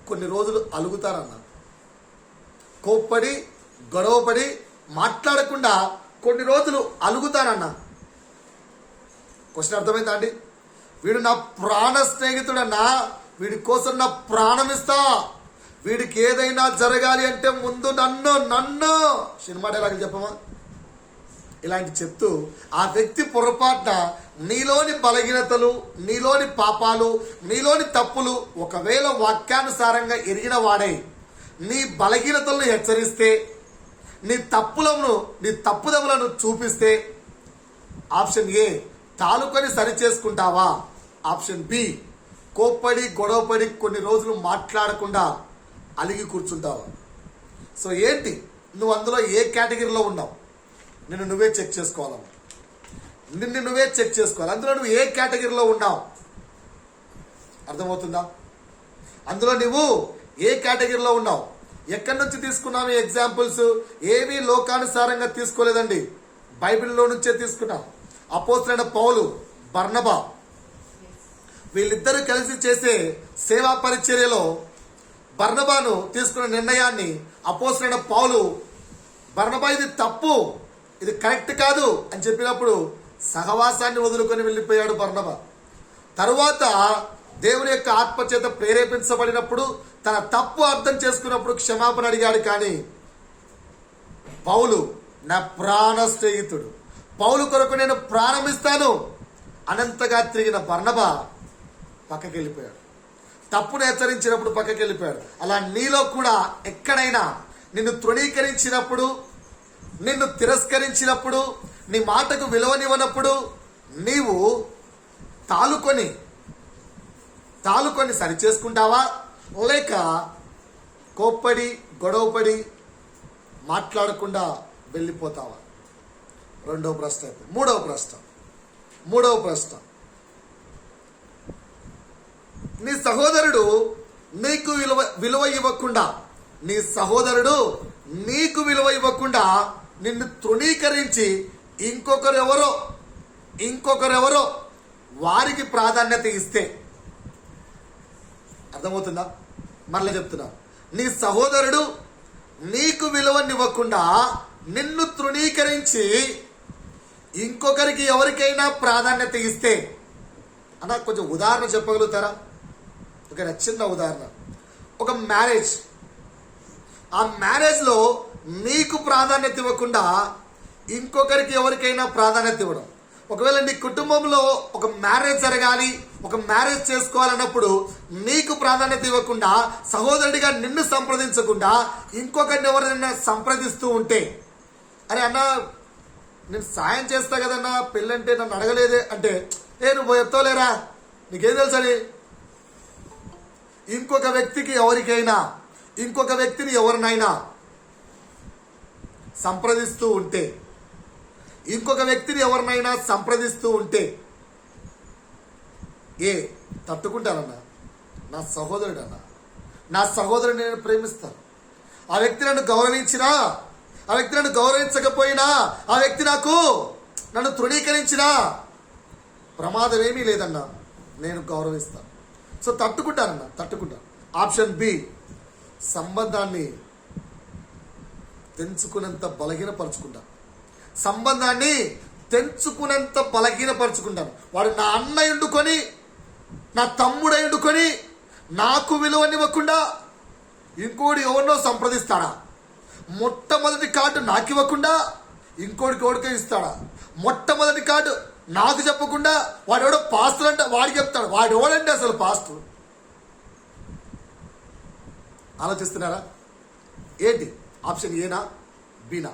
A: కొన్ని రోజులు అలుగుతారన్న. కోప్పడి గొడవపడి మాట్లాడకుండా కొన్ని రోజులు అలుగుతారన్న. క్వశ్చన్ అర్థమైందా అండి? వీడు నా ప్రాణ స్నేహితుడన్నా, వీడి కోసం నా ప్రాణం ఇస్తా, వీడికి ఏదైనా జరగాలి అంటే ముందు నన్ను సినిమా డైలాగ్ చెప్పమా, ఇలాంటి చెప్తూ ఆ వ్యక్తి పొరపాటున నీలోని బలహీనతలు, నీలోని పాపాలు, నీలోని తప్పులు ఒకవేళ వాక్యానుసారంగా ఎరిగిన వాడై నీ బలహీనతలను హెచ్చరిస్తే, నీ తప్పుదములను చూపిస్తే, ఆప్షన్ ఏ తాలుకొని సరి చేసుకుంటావా, ఆప్షన్ బి కోప్పడి గొడవపడి కొన్ని రోజులు మాట్లాడకుండా అలిగి కూర్చుంటావా? సో ఏంటి, నువ్వు అందులో ఏ కేటగిరీలో ఉన్నావు? నిన్ను నువ్వే చెక్ చేసుకోవాలి. అందులో నువ్వు ఏ కేటగిరీలో ఉన్నావు అర్థమవుతుందా? అందులో నువ్వు ఏ కేటగిరీలో ఉన్నావు? ఎక్కడి నుంచి తీసుకున్నావు ఎగ్జాంపుల్స్? ఏవి లోకానుసారంగా తీసుకోలేదండి, బైబిల్లో నుంచే తీసుకున్నాం. అపోస్తలుడైన పౌలు, బర్నబా వీళ్ళిద్దరూ కలిసి చేసే సేవా పరిచర్యలో బర్నబాను తీసుకున్న నిర్ణయాన్ని అపోస్తలుడైన పౌలు, బర్నబా ఇది తప్పు, ఇది కరెక్ట్ కాదు అని చెప్పినప్పుడు సహవాసాన్ని వదులుకొని వెళ్ళిపోయాడు బర్నబా. తరువాత దేవుని యొక్క ఆత్మ చేత ప్రేరేపించబడినప్పుడు తన తప్పు అర్థం చేసుకున్నప్పుడు క్షమాపణ అడిగాడు. కానీ పౌలు నా ప్రాణ స్నేహితుడు, పౌలు కొరకు నేను ప్రారంభిస్తాను అనంతగా తిరిగిన బర్నబా పక్కకి వెళ్ళిపోయాడు. తప్పును హెచ్చరించినప్పుడు పక్కకి వెళ్ళిపోయాడు. అలా నీలో కూడా ఎక్కడైనా నిన్ను తృణీకరించినప్పుడు, నిన్ను తిరస్కరించినప్పుడు, నీ మాటకు విలువనివ్వనప్పుడు నీవు తాలుకొని సరి చేసుకుంటావా, లేక కోప్పడి గొడవపడి మాట్లాడకుండా వెళ్ళిపోతావా? రెండవ ప్రశ్న. మూడవ ప్రశ్న, నీ సహోదరుడు నీకు విలువ ఇవ్వకుండా, నీ సహోదరుడు నీకు విలువ ఇవ్వకుండా నిన్ను తృణీకరించి ఇంకొకరెవరో వారికి ప్రాధాన్యత ఇస్తే, అర్థమవుతుందా? మరలా చెప్తున్నా, నీ సహోదరుడు నీకు విలువనివ్వకుండా నిన్ను తృణీకరించి ఇంకొకరికి ఎవరికైనా ప్రాధాన్యత ఇస్తే, అన్న కొంచెం ఉదాహరణ చెప్పగలుగుతారా? ఒక చిన్న ఉదాహరణ, ఒక మ్యారేజ్, ఆ మ్యారేజ్లో నీకు ప్రాధాన్యత ఇవ్వకుండా ఇంకొకరికి ఎవరికైనా ప్రాధాన్యత ఇవ్వడం. ఒకవేళ నీ కుటుంబంలో ఒక మ్యారేజ్ జరగాలి, ఒక మ్యారేజ్ చేసుకోవాలన్నప్పుడు నీకు ప్రాధాన్యత ఇవ్వకుండా, సహోదరుడిగా నిన్ను సంప్రదించకుండా ఇంకొకరిని ఎవరైనా సంప్రదిస్తూ ఉంటే, అరే అన్న నేను సాయం చేస్తా కదన్నా, పెళ్ళంటే నన్ను అడగలేదే అంటే, నువ్వు చెప్తావులేరా, నీకేం తెలుసని ఇంకొక వ్యక్తిని ఎవరినైనా సంప్రదిస్తూ ఉంటే తట్టుకుంటానన్నా? నా సహోదరుడు నేను ప్రేమిస్తాను. ఆ వ్యక్తి నన్ను గౌరవించినా, ఆ వ్యక్తి నన్ను గౌరవించకపోయినా, ఆ వ్యక్తి నన్ను తృణీకరించినా ప్రమాదం ఏమీ లేదన్నా, నేను గౌరవిస్తాను. సో తట్టుకుంటాను. ఆప్షన్ బి, సంబంధాన్ని తెంచుకున్నంత బలహీనపరుచుకుంటాను. వాడు నా అన్న ఎండుకొని, నా తమ్ముడు ఎండుకొని నాకు విలువనివ్వకుండా ఇంకోటి ఎవరినో సంప్రదిస్తాడా? మొట్టమొదటి కార్డు నాకు ఇవ్వకుండా ఇంకోటికి ఎవరికో ఇస్తాడా? మొట్టమొదటి కార్డు నాకు చెప్పకుండా వాడు ఎవడో పాస్టర్ అంటే వాడికి చెప్తాడు. వాడు ఎవడంటే అసలు పాస్టర్? ఆలోచిస్తున్నారా? ఏంటి ఆప్షన్? ఏనా బీనా?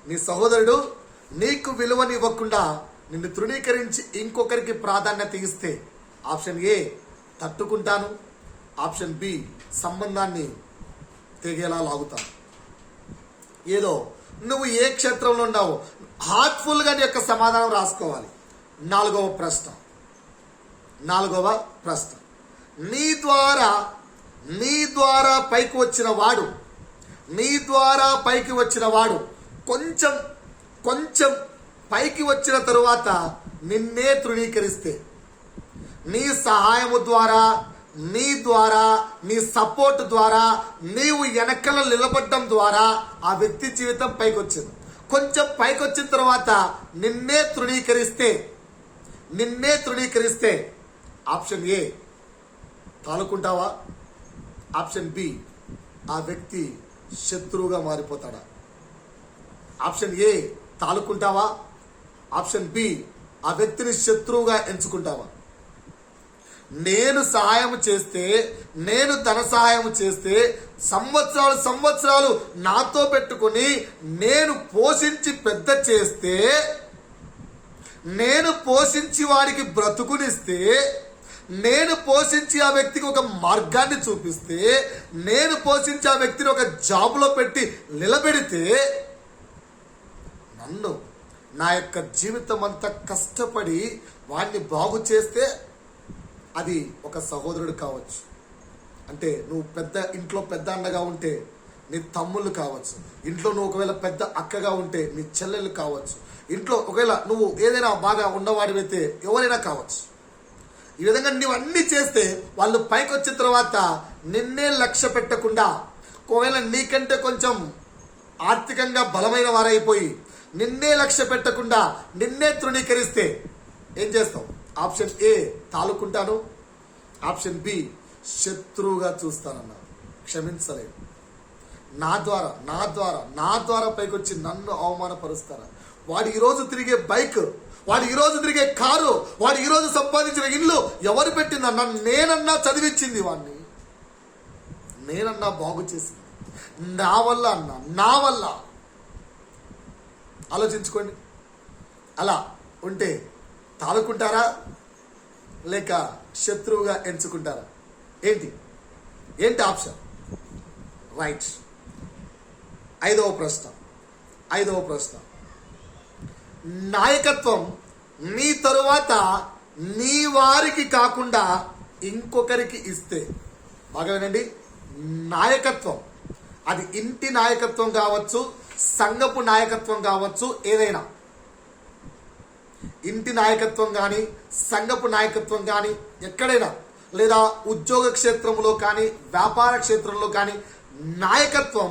A: నీ సహోదరుడు నీకు విలువని ఇవ్వకుండా నిన్ను తృణీకరించి ఇంకొకరికి ప్రాధాన్యత ఇస్తే, ఆప్షన్ ఏ తట్టుకుంటాను, ఆప్షన్ బి సంబంధాన్ని తెగేలా లాగుతాను. ఏదో నువ్వు ఏ క్షేత్రంలో ఉన్నావో హార్ట్ఫుల్గా నీ యొక్క సమాధానం రాసుకోవాలి. నాలుగవ ప్రశ్న, నీ ద్వారా పైకి వచ్చిన వాడు కొంచెం పైకి వచ్చిన తరువాత నిన్నే తృణీకరిస్తే, నీ సహాయము ద్వారా, నీ సపోర్ట్ ద్వారా, నీవు వెనకల నిలబడడం ద్వారా ఆ వ్యక్తి జీవితం పైకి వచ్చింది. కొంచెం పైకి వచ్చిన తర్వాత నిన్నే తృణీకరిస్తే ఆప్షన్ ఏ తాలుకుంటావా? ఆప్షన్ బి ఆ వ్యక్తి శత్రువుగా మారిపోతాడా? ఆప్షన్ ఏ తాలుకుంటావా? ఆప్షన్ బి ఆ వ్యక్తిని శత్రువుగా ఎంచుకుంటావా? నేను ధన సహాయం చేస్తే సంవత్సరాలు నాతో పెట్టుకొని నేను పోషించి పెద్ద చేస్తే, నేను పోషించి వాడికి బ్రతుకునిస్తే, నేను పోషించి ఆ వ్యక్తికి ఒక మార్గాన్ని చూపిస్తే, నేను పోషించి ఆ వ్యక్తిని ఒక జాబులో పెట్టి నిలబెడితే, నా యొక్క జీవితం అంతా కష్టపడి వాడిని బాగు చేస్తే అది ఒక సహోదరుడు కావచ్చు. అంటే నువ్వు ఇంట్లో పెద్ద అన్నగా ఉంటే నీ తమ్ముళ్ళు కావచ్చు, ఇంట్లో నువ్వు ఒకవేళ పెద్ద అక్కగా ఉంటే నీ చెల్లెలు కావచ్చు, ఇంట్లో ఒకవేళ నువ్వు ఏదైనా బాగా ఉన్నవాడివైతే ఎవరైనా కావచ్చు. ఈ విధంగా నువ్వన్నీ చేస్తే వాళ్ళు పైకి వచ్చిన తర్వాత నిన్నే లక్ష్య పెట్టకుండా, ఒకవేళ నీకంటే కొంచెం ఆర్థికంగా బలమైన వారైపోయి నిన్నే లక్ష్య పెట్టకుండా నిన్నే తృణీకరిస్తే ఏం చేస్తావు? ఆప్షన్ ఏ తాలుకుంటాను, ఆప్షన్ బి, శత్రువుగా చూస్తానన్నారు. క్షమించలేదు. నా ద్వారా పైకి వచ్చి నన్ను అవమానపరుస్తారా? వాడు ఈరోజు తిరిగే బైక్, వాడు ఈరోజు తిరిగే కారు, వాడు ఈరోజు సంపాదించిన ఇల్లు ఎవరు పెట్టిందన్నా? నేనన్నా చదివించింది వాడిని, నేనన్నా బాగు చేసింది, నా వల్ల అన్నా, నా వల్ల. ఆలోచించుకోండి. అలా ఉంటే తాలుకుంటారా లేక శత్రువుగా ఎంచుకుంటారా? ఏంటి ఆప్షన్? రైట్. ఐదవ ప్రశ్న, నాయకత్వం నీ తరువాత నీ వారికి కాకుండా ఇంకొకరికి ఇస్తే, బాగా వినండి, నాయకత్వం అది ఇంటి నాయకత్వం కావచ్చు, సంఘపు నాయకత్వం కావచ్చు, ఏదైనా ఇంటి నాయకత్వం కానీ సంఘపు నాయకత్వం కానీ ఎక్కడైనా, లేదా ఉద్యోగ క్షేత్రంలో కానీ వ్యాపార క్షేత్రంలో కానీ నాయకత్వం,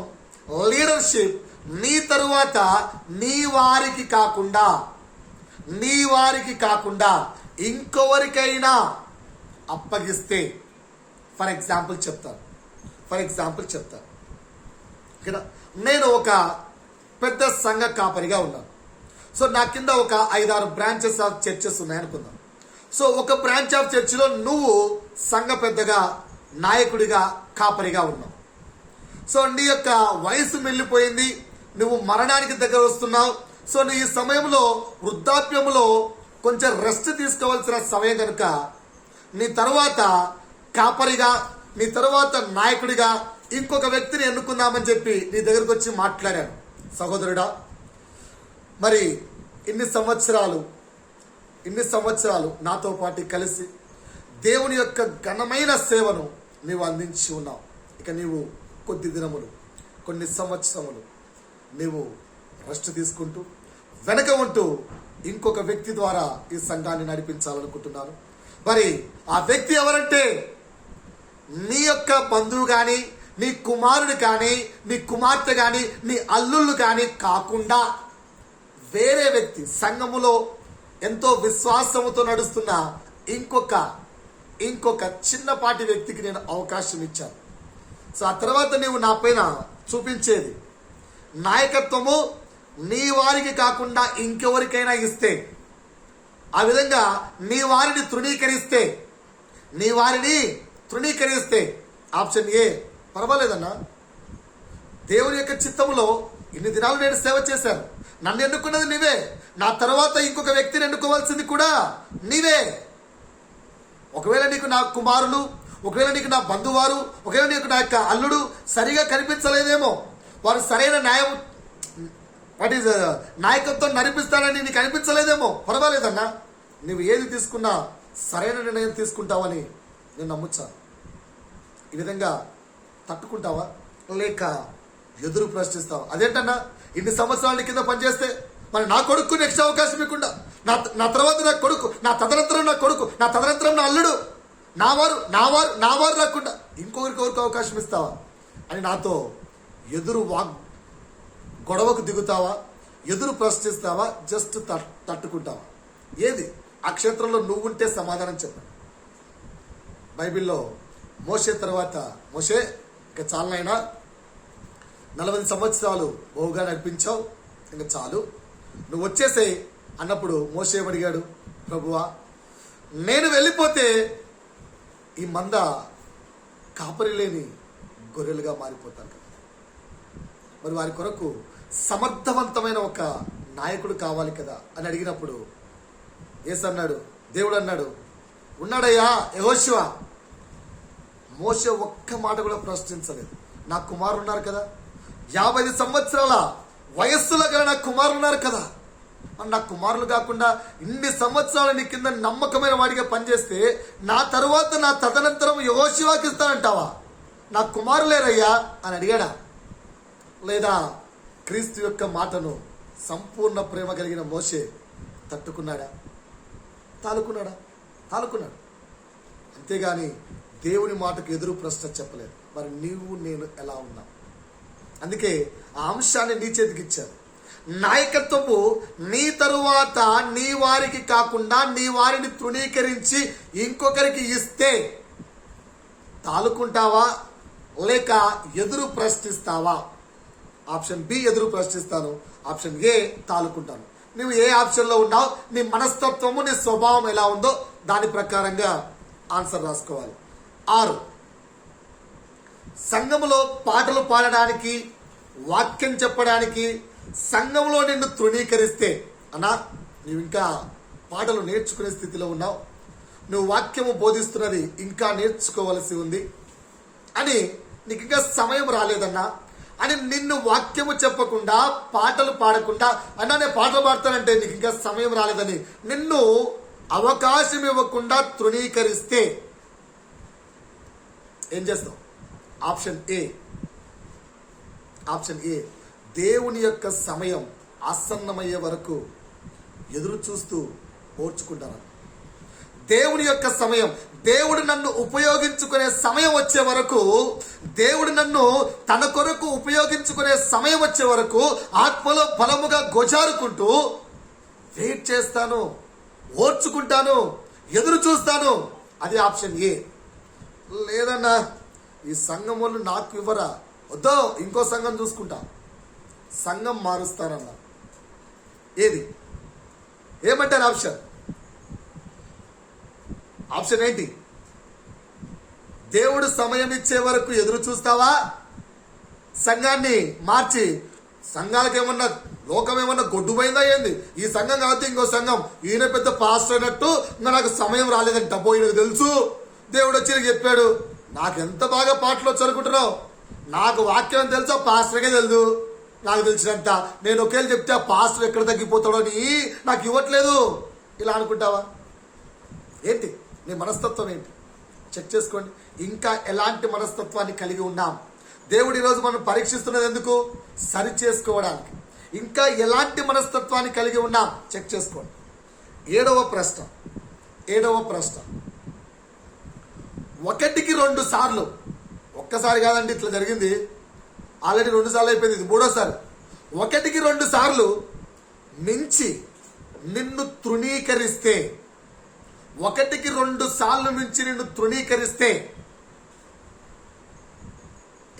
A: లీడర్షిప్ నీ తరువాత నీ వారికి కాకుండా ఇంకొవరికైనా అప్పగిస్తే, ఫర్ ఎగ్జాంపుల్ చెప్తాను. ఇక్కడ నేను ఒక పెద్ద సంఘ కాపరిగా ఉన్నాను. సో నా కింద ఒక 5-6 బ్రాంచెస్ ఆఫ్ చర్చెస్ ఉన్నాయనుకుందాం. సో ఒక బ్రాంచ్ ఆఫ్ చర్చిలో నువ్వు సంఘ పెద్దగా, నాయకుడిగా, కాపరిగా ఉన్నావు. సో నీ యొక్క వయసు వెళ్ళిపోయింది, నువ్వు మరణానికి దగ్గర వస్తున్నావు. సో నీ ఈ సమయంలో, వృద్ధాప్యంలో కొంచెం రెస్ట్ తీసుకోవాల్సిన సమయం కనుక నీ తరువాత కాపరిగా, నీ తరువాత నాయకుడిగా ఇంకొక వ్యక్తిని ఎన్నుకుందామని చెప్పి నీ దగ్గరకు వచ్చి మాట్లాడాను. సహోదరుడా, మరి ఇన్ని సంవత్సరాలు నాతో పాటు కలిసి దేవుని యొక్క ఘనమైన సేవను నీవు అందించి ఉన్నావు. ఇక నీవు కొద్ది దినములు, కొన్ని సంవత్సరములు నీవు రెస్ట్ తీసుకుంటూ వెనక ఉంటూ ఇంకొక వ్యక్తి ద్వారా ఈ సంఘాన్ని నడిపించాలనుకుంటున్నాను. మరి ఆ వ్యక్తి ఎవరంటే, నీ యొక్క బంధువు కానీ, నీ కుమారుడు కానీ, నీ కుమార్తె కానీ, నీ అల్లుళ్ళు కానీ కాకుండా వేరే వ్యక్తి, సంఘములో ఎంతో విశ్వాసముతో నడుస్తున్న ఇంకొక చిన్నపాటి వ్యక్తికి నేను అవకాశం ఇచ్చాను. సో ఆ తర్వాత నీవు నా పైన చూపించేది నాయకత్వము నీ వారికి కాకుండా ఇంకెవరికైనా ఇస్తే, ఆ విధంగా నీ వారిని తృణీకరిస్తే ఆప్షన్ ఏ, పర్వాలేదన్నా, దేవుని యొక్క చిత్తములో ఇన్ని దినాలు నేను సేవ చేశాను, నన్ను ఎన్నుకున్నది నీవే, నా తర్వాత ఇంకొక వ్యక్తిని ఎన్నుకోవాల్సింది కూడా నీవే. ఒకవేళ నీకు నా కుమారులు, ఒకవేళ నీకు నా బంధువారు, ఒకవేళ నీకు నా యొక్క అల్లుడు సరిగా కనిపించలేదేమో, వారు సరైన నాయకత్వం నడిపిస్తానని నీకు అనిపించలేదేమో, పర్వాలేదన్నా, నువ్వు ఏది తీసుకున్నా సరైన నిర్ణయం తీసుకుంటావని నేను నమ్ముచాను. ఈ విధంగా తట్టుకుంటావా లేక ఎదురు ప్రశ్నిస్తావా? అదేంటన్నా, ఇన్ని సంవత్సరాల కింద పనిచేస్తే మరి నా కొడుకు నెక్స్ట్ అవకాశం ఇవ్వకుండా, నా తర్వాత నా కొడుకు, నా తదనంతరం నా కొడుకు, నా తదనంతరం నా అల్లుడు, నా వారు రాకుండా ఇంకొకరికి అవకాశం ఇస్తావా అని నాతో గొడవకు దిగుతావా, ఎదురు ప్రశ్నిస్తావా, జస్ట్ తట్టుకుంటావా? ఏది? ఆ క్షేత్రంలో నువ్వుంటే సమాధానం చెప్పండి. బైబిల్లో మోషే తర్వాత, మోషే ఇంకా చాలనైనా 40 సంవత్సరాలు బహుగా నడిపించావు, ఇంకా చాలు, నువ్వు వచ్చేసే అన్నప్పుడు మోషే అడిగాడు, ప్రభువా, నేను వెళ్ళిపోతే ఈ మంద కాపరి లేని గొర్రెలుగా మారిపోతాను కదా, మరి వారి కొరకు సమర్థవంతమైన ఒక నాయకుడు కావాలి కదా అని అడిగినప్పుడు దేవుడు అన్నాడు, ఉన్నాడయ్యా యెహోషువ. మోషే ఒక్క మాట కూడా ప్రశ్నించలేదు. నా కుమారులు ఉన్నారు కదా, 50 సంవత్సరాల వయస్సులో గల నా కుమారులు ఉన్నారు కదా, నా కుమారులు కాకుండా ఇన్ని సంవత్సరాలు నీ కింద నమ్మకమైన వాడిగా పనిచేస్తే నా తరువాత నా తదనంతరం యెహోషువకి ఇస్తానంటావా? నా కుమారులేరయ్యా అని అడిగాడా? లేదా క్రీస్తు యొక్క మాటను సంపూర్ణ ప్రేమ కలిగిన మోషే తట్టుకున్నాడా? తాలుకున్నాడు. అంతేగాని దేవుని మాటకు ఎదురు ప్రశ్న చెప్పలేదు. మరి నీవు నేను ఎలా ఉన్నాం? అందుకే ఆ అంశాన్ని నీ చేతికి ఇచ్చారు. నాయకత్వము నీ తరువాత నీ వారికి కాకుండా నీ వారిని తృణీకరించి ఇంకొకరికి ఇస్తే తాలుకుంటావా లేక ఎదురు ప్రశ్నిస్తావా? ఆప్షన్ బి ఎదురు ప్రశ్నిస్తాను, ఆప్షన్ ఏ తాలుకుంటాను. నువ్వు ఏ ఆప్షన్లో ఉన్నావు, నీ మనస్తత్వము నీ స్వభావం ఎలా ఉందో దాని ప్రకారంగా ఆన్సర్ రాసుకోవాలి. 6, సంఘములో పాటలు పాడడానికి, వాక్యం చెప్పడానికి సంఘంలో నిన్ను తృణీకరిస్తే, అన్నా నువ్వు ఇంకా పాటలు నేర్చుకునే స్థితిలో ఉన్నావు, నువ్వు వాక్యము బోధిస్తున్నది ఇంకా నేర్చుకోవలసి ఉంది అని, నీకు ఇంకా సమయం రాలేదన్నా అని నిన్ను వాక్యము చెప్పకుండా పాటలు పాడకుండా, అన్నా నేను పాటలు పాడతానంటే నీకు ఇంకా సమయం రాలేదని నిన్ను అవకాశం ఇవ్వకుండా తృణీకరిస్తే ఏం చేస్తావు? ఆప్షన్ ఏ దేవుని యొక్క సమయం ఆసన్నమయ్యే వరకు ఎదురు చూస్తూ ఓర్చుకుంటాను. దేవుని యొక్క సమయం, దేవుడు నన్ను ఉపయోగించుకునే సమయం వచ్చే వరకు, దేవుడు నన్ను తన కొరకు ఉపయోగించుకునే సమయం వచ్చే వరకు ఆత్మలో బలముగా గోజారుకుంటూ వెయిట్ చేస్తాను, ఓర్చుకుంటాను, ఎదురు చూస్తాను. అది ఆప్షన్ ఏ. లేదన్నా ఈ సంఘం వాళ్ళు నాకు ఇవ్వరా, వద్దో ఇంకో సంఘం చూసుకుంటా, సంఘం మారుస్తానన్నా. ఏమంటారు ఆప్షన్ ఏంటి? దేవుడు సమయం ఇచ్చే వరకు ఎదురు చూస్తావా? సంఘాన్ని మార్చి, సంఘాలకు ఏమన్నా లోకం ఏమన్నా గొడ్డుపోయిందా ఏంది? ఈ సంఘం కాబట్టి ఇంకో సంఘం, ఈయన పెద్ద పాస్టర్ అయినట్టు ఇంకా నాకు సమయం రాలేదంట, పోయినకు తెలుసు, దేవుడు వచ్చి చెప్పాడు, నాకు ఎంత బాగా పాటలు వచ్చనుకుంటున్నావు, నాకు వాక్యం తెలుసా, పాస్టర్కే తెలుసు, నాకు తెలిసినంత నేను ఒకేళ్ళు చెప్తే ఆ పాస్టర్ ఎక్కడ తగ్గిపోతాడో అని నాకు ఇవ్వట్లేదు, ఇలా అనుకుంటావా? ఏంటి నీ మనస్తత్వం ఏంటి? చెక్ చేసుకోండి. ఇంకా ఎలాంటి మనస్తత్వాన్ని కలిగి ఉన్నాం? దేవుడు ఈరోజు మనం పరీక్షిస్తున్నది ఎందుకు? సరి చేసుకోవడానికి. ఇంకా ఎలాంటి మనస్తత్వాన్ని కలిగి ఉన్నాం చెక్ చేసుకోండి. 7వ ప్రశ్న, 1కి 2 సార్లు, ఒక్కసారి కాదండి ఇట్లా జరిగింది, ఆల్రెడీ 2 సార్లు అయిపోయింది, ఇది 3వసారి. 1కి 2 సార్లు మించి నిన్ను తృణీకరిస్తే, 1కి 2 సార్లు మించి నిన్ను తృణీకరిస్తే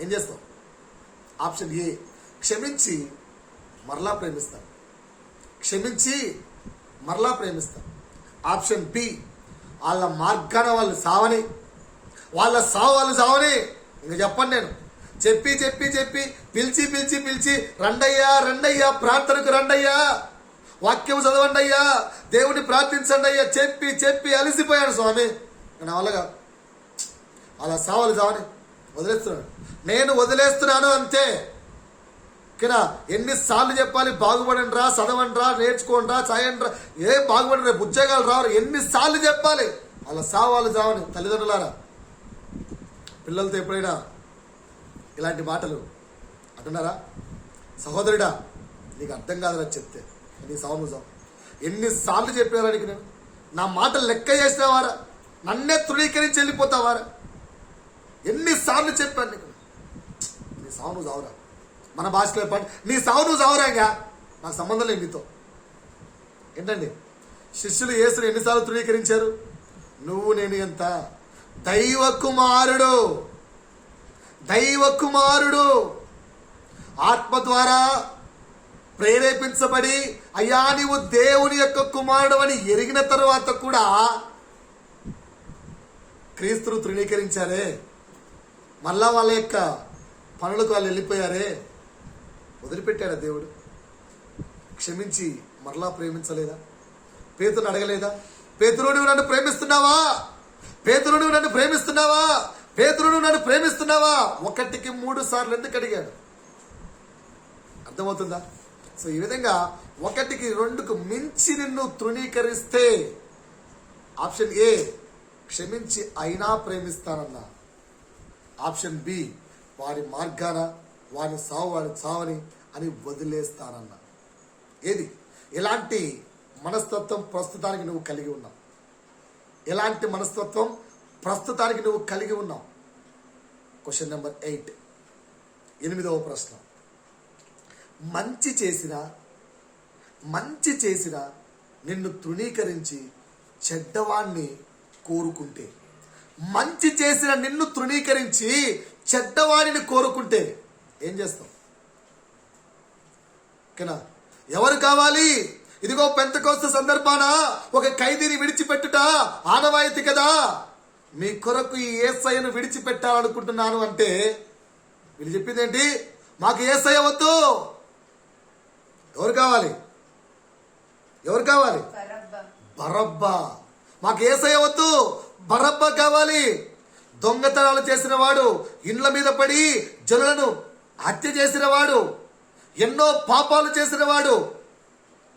A: ఏం చేస్తావు? ఆప్షన్ ఏ, క్షమించి మరలా ప్రేమిస్తాను, ఆప్షన్ బి, వాళ్ళ మార్గాన వాళ్ళు సావని, వాళ్ళ వాళ్ళు సావని. ఇంకా చెప్పండి, నేను చెప్పి పిలిచి రండయ్యా ప్రార్థనకు రండయ్యా, వాక్యం చదవండి అయ్యా, దేవుని ప్రార్థించండి అయ్యా, చెప్పి అలసిపోయాడు స్వామి, నా వల్లగా అలా సావని వదిలేస్తున్నాడు. నేను వదిలేస్తున్నాను అంతే. ఓకేనా? ఎన్నిసార్లు చెప్పాలి? బాగుపడండి రా, చదవండి రా, నేర్చుకోండి రా, చాయండి రా, ఏం బాగుపడండి రేపు ఉద్యోగాలు రావు, ఎన్నిసార్లు చెప్పాలి? అలా సావని. తల్లిదండ్రులారా, పిల్లలతో ఎప్పుడైనా ఇలాంటి మాటలు అంటున్నారా? సహోదరుడా, నీకు అర్థం కాదురా చెప్తే, నీ సావు ఎన్నిసార్లు చెప్పారా నీకు? నేను నా మాట లెక్క చేసినవారా? నన్నే తృణీకరించి వెళ్ళిపోతావారా? ఎన్నిసార్లు చెప్పాను నీకు? నీ సావు చావురా. మన భాషలో పాటు నీ సావు చావురా, ఇంకా నాకు సంబంధం లేదు నీతో. ఏంటండి, శిష్యులు యేసుని ఎన్నిసార్లు తృణీకరించారు? నువ్వు నేను ఎంత? దైవ కుమారుడు ఆత్మ ద్వారా ప్రేరేపించబడి, అయ్యా నీవు దేవుని యొక్క కుమారుడు అని ఎరిగిన తరువాత కూడా క్రీస్తును తృణీకరించారే, మళ్ళా వాళ్ళ యొక్క పనులకు వాళ్ళు వెళ్ళిపోయారే, వదిలిపెట్టాడా దేవుడు? క్షమించి మరలా ప్రేమించలేదా? పేతురుని అడగలేదా? పేతురు నువ్వు నన్ను ప్రేమిస్తున్నావా? 1కి 3 సార్లు ఎందుకు అడిగాడు? అర్థమవుతుందా? సో ఈ విధంగా 1కి 2కు మించి నిన్ను తృణీకరిస్తే ఆప్షన్ ఏ, క్షమించి అయినా ప్రేమిస్తానన్నా. ఆప్షన్ బి, వారి మార్గాన వారిని సావని అని వదిలేస్తానన్నా. ఏది? ఎలాంటి మనస్తత్వం ప్రస్తుతానికి నువ్వు కలిగి ఉన్నావు? ఎలాంటి మనస్తత్వం ప్రస్తుతానికి నువ్వు కలిగి ఉన్నావు? క్వశ్చన్ నెంబర్ 8, 8వ ప్రశ్న. మంచి చేసిన నిన్ను తృణీకరించి చెడ్డవాణ్ణి కోరుకుంటే, మంచి చేసిన నిన్ను తృణీకరించి చెడ్డవాడిని కోరుకుంటే ఏం చేస్తాం? ఓకేనా? ఎవరు కావాలి? ఇదిగో పెంతెకోస్తు సందర్భాన ఒక ఖైదీని విడిచిపెట్టుట ఆనవాయితీ కదా. మీ కొరకు ఈ యేసయ్యను విడిచిపెట్టాలనుకుంటున్నాను అంటే వీళ్ళు చెప్పింది ఏంటి? మాకు యేసయ్య వద్దు. ఎవరు కావాలి? ఎవరు కావాలి? బరబ్బా. మాకు యేసయ్య వద్దు, బరబ్బా కావాలి. దొంగతనాలు చేసిన వాడు, ఇండ్ల మీద పడి జనులను హత్య చేసిన వాడు, ఎన్నో పాపాలు చేసిన వాడు,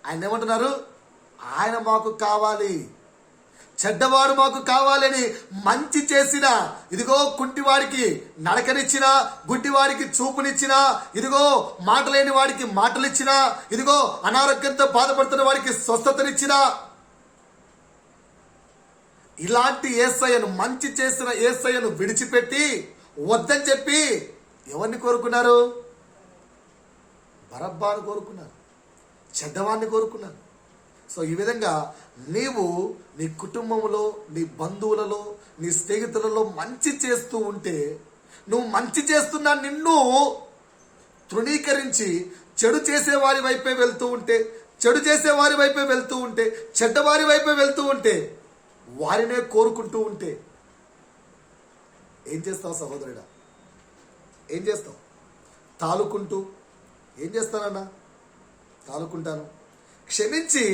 A: ఆయన ఏమంటున్నారు? ఆయన మాకు కావాలి. చెడ్డవాడు మాకు కావాలని మంచి చేసిన, ఇదిగో కుంటివాడికి నడకనిచ్చిన, గుడ్డివాడికి చూపునిచ్చిన, ఇదిగో మాటలేని వాడికి మాటలిచ్చిన, ఇదిగో అనారోగ్యంతో బాధపడుతున్న వాడికి స్వస్థతనిచ్చిన ఇలాంటి యేసయ్యను, మంచి చేసిన యేసయ్యను విడిచిపెట్టి వద్దని చెప్పి ఎవరిని కోరుకున్నారు? బరబ్బాను కోరుకున్నారు, చెడ్డవాన్ని కోరుకున్నారు. సో ఈ విధంగా నీవు నీ కుటుంబంలో, నీ బంధువులలో, నీ స్నేహితులలో మంచి చేస్తూ ఉంటే, నువ్వు మంచి చేస్తున్నా నిన్ను తృణీకరించి చెడు చేసేవారి వైపే వెళ్తూ ఉంటే, చెడు చేసేవారి వైపే వెళ్తూ ఉంటే, చెడ్డవారి వైపే వెళ్తూ ఉంటే, వారినే కోరుకుంటూ ఉంటే ఏం చేస్తావు సహోదరుడా? ఏం చేస్తావు? తాలుకుంటూ ఏం చేస్తానన్నా? తాలుకుంటాను. క్షమించి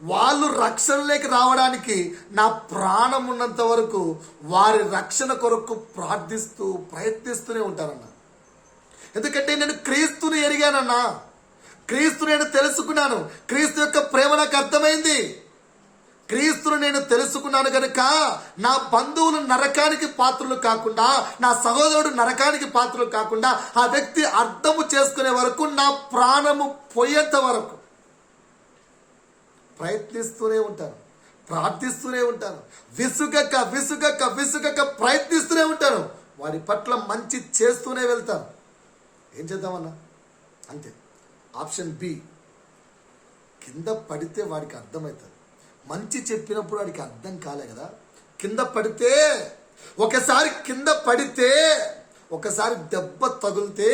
A: వాళ్ళు రక్షణలోకి రావడానికి నా ప్రాణం ఉన్నంత వరకు వారి రక్షణ కొరకు ప్రార్థిస్తూ ప్రయత్నిస్తూనే ఉంటానన్నా. ఎందుకంటే నేను క్రీస్తుని ఎరిగానన్నా, క్రీస్తు నేను తెలుసుకున్నాను, క్రీస్తు యొక్క ప్రేమ నాకు అర్థమైంది. క్రీస్తును నేను తెలుసుకున్నాను కనుక నా బంధువులు నరకానికి పాత్రలు కాకుండా, నా సహోదరుడు నరకానికి పాత్రలు కాకుండా, ఆ వ్యక్తి అర్థము చేసుకునే వరకు, నా ప్రాణము పోయేంత వరకు ప్రయత్నిస్తూనే ఉంటాను, ప్రార్థిస్తూనే ఉంటాను, విసుగక విసుగక విసుగక ప్రయత్నిస్తూనే ఉంటాను. వారి పట్ల మంచి చేస్తూనే వెళ్తాను. ఏం చేద్దామన్నా? అంతే. ఆప్షన్ బి, కింద పడితే వాడికి అర్థమవుతుంది. మంచి చెప్పినప్పుడు వాడికి అర్థం కాలే కదా. కింద పడితే, ఒకసారి కింద పడితే, ఒకసారి దెబ్బ తగిలితే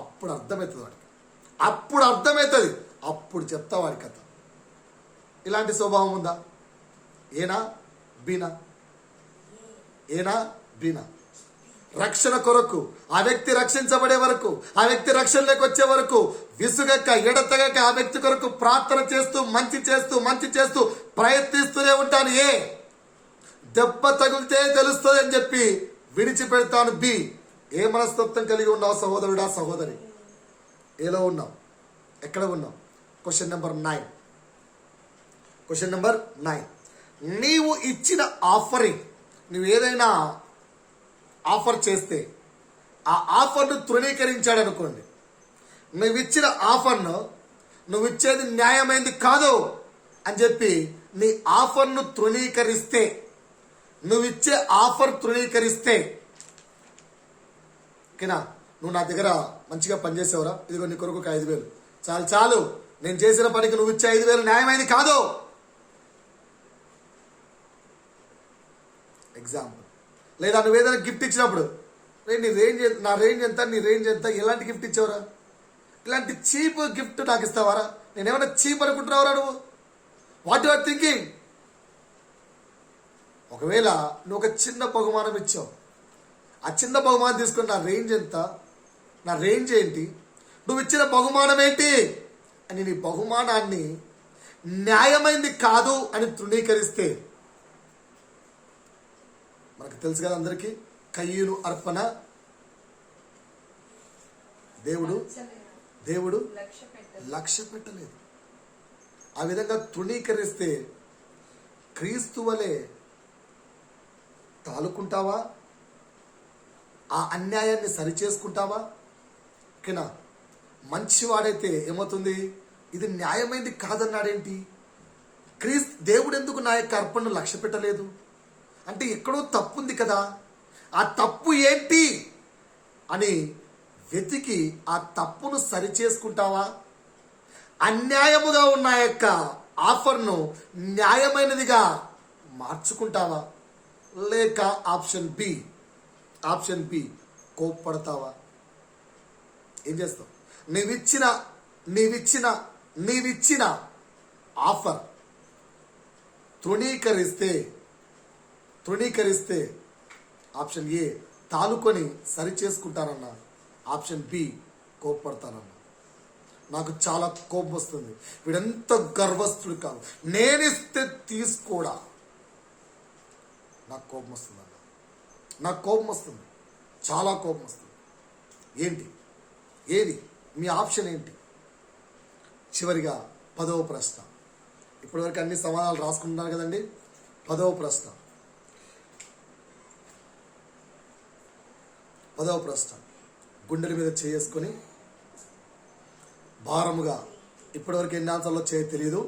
A: అప్పుడు అర్థమవుతుంది వాడికి. అప్పుడు అర్థమవుతుంది, అప్పుడు చెప్తా వాడి కథ. ఇలాంటి స్వభావం ఉందా? ఏనా బీనా? ఏనా బీనా? రక్షణ కొరకు ఆ వ్యక్తి రక్షించబడే వరకు, ఆ వ్యక్తి రక్షణలోకి వచ్చే వరకు విసుగక ఎడతెగక ఆ వ్యక్తి కొరకు ప్రార్థన చేస్తూ మంచి చేస్తూ మంచి చేస్తూ ప్రయత్నిస్తూనే ఉంటాను. ఏ దెబ్బ తగిలితే తెలుస్తుంది అని చెప్పి విడిచిపెడతాను. బి, ఏ మనస్తత్వం కలిగి ఉన్నావు సహోదరుడా, సహోదరి? ఏలో ఉన్నావు? ఎక్కడ ఉన్నావు? Question number 9. Question number 9. నీవు ఇచ్చిన ఆఫరింగ్, నువ్వు ఏదైనా ఆఫర్ చేస్తే ఆ ఆఫర్ను తృణీకరించాడు అనుకోండి. నువ్వు ఇచ్చిన ఆఫర్ను, నువ్వు ఇచ్చేది న్యాయమైంది కాదు అని చెప్పి నీ ఆఫర్ను తృణీకరిస్తే, నువ్వు ఇచ్చే ఆఫర్ తృణీకరిస్తే, ఓకేనా, నువ్వు నా దగ్గర మంచిగా పనిచేసావురా, ఇదిగో నీ కొరకు 5,000 చాలు చాలు, నేను చేసిన పనికి నువ్వు ఇచ్చే 5,000 న్యాయమైంది కాదు. ఎగ్జాంపుల్. లేదా నువ్వు ఏదైనా గిఫ్ట్ ఇచ్చినప్పుడు, నీ రేంజ్, నా రేంజ్ ఎంత, నీ రేంజ్ ఎంత, ఎలాంటి గిఫ్ట్ ఇచ్చావురా? ఇలాంటి చీప్ గిఫ్ట్ నాకు ఇస్తావారా? నేనేమన్నా చీప్ అనుకుంటున్నావురా నువ్వు? What you are thinking? ఒకవేళ నువ్వు ఒక చిన్న బహుమానం ఇచ్చావు, ఆ చిన్న బహుమానం తీసుకుని నా రేంజ్ ఎంత, నా రేంజ్ ఏంటి, నువ్వు ఇచ్చిన బహుమానం ఏంటి అని నీ బహుమానాన్ని న్యాయమైంది కాదు అని తృణీకరిస్తే, మనకు తెలుసు కదా అందరికీ, కయ్యూను అర్పణ దేవుడు లక్ష్య పెట్టలేదు. ఆ విధంగా తృణీకరిస్తే క్రీస్తు వలె తాలుకుంటావా? ఆ అన్యాయాన్ని సరిచేసుకుంటావా? ఓకేనా? మంచివాడైతే ఏమవుతుంది? ఇది న్యాయమైంది కాదన్నాడేంటి? దేవుడు ఎందుకు నా యొక్క అర్పణను లక్ష్య పెట్టలేదు అంటే ఎక్కడో తప్పు ఉంది కదా. ఆ తప్పు ఏంటి అని వెతికి ఆ తప్పును సరిచేసుకుంటావా? అన్యాయముగా ఉన్న యొక్క ఆఫర్ను న్యాయమైనదిగా మార్చుకుంటావా? లేక ఆప్షన్ బి కోప్పడతావా? ఏం చేస్తావు? నీవిచ్చిన ఆఫర్ తృణీకరిస్తే ఆప్షన్ ఏ తాలుకొని సరి చేసుకుంటానన్నా, ఆప్షన్ బి కోప్పడతానన్నా. నాకు చాలా కోపం వస్తుంది. వీడెంత గర్వస్తుడు కాదు, నేనిస్తే తీసుకోడా. నాకు కోపం వస్తుంది అన్న, నాకు కోపం వస్తుంది, చాలా కోపం వస్తుంది. ఏది మీ ఆప్షన్ ఏంటి? చివరిగా 10వ ప్రశ్న. ఇప్పటివరకు అన్ని సమాధానాలు రాసుకుంటున్నారు కదండి. 10వ ప్రశ్న గుండెల మీద చేసుకొని భారముగా, ఇప్పటివరకు ఎన్ని ఆన్సర్లో తెలియదు.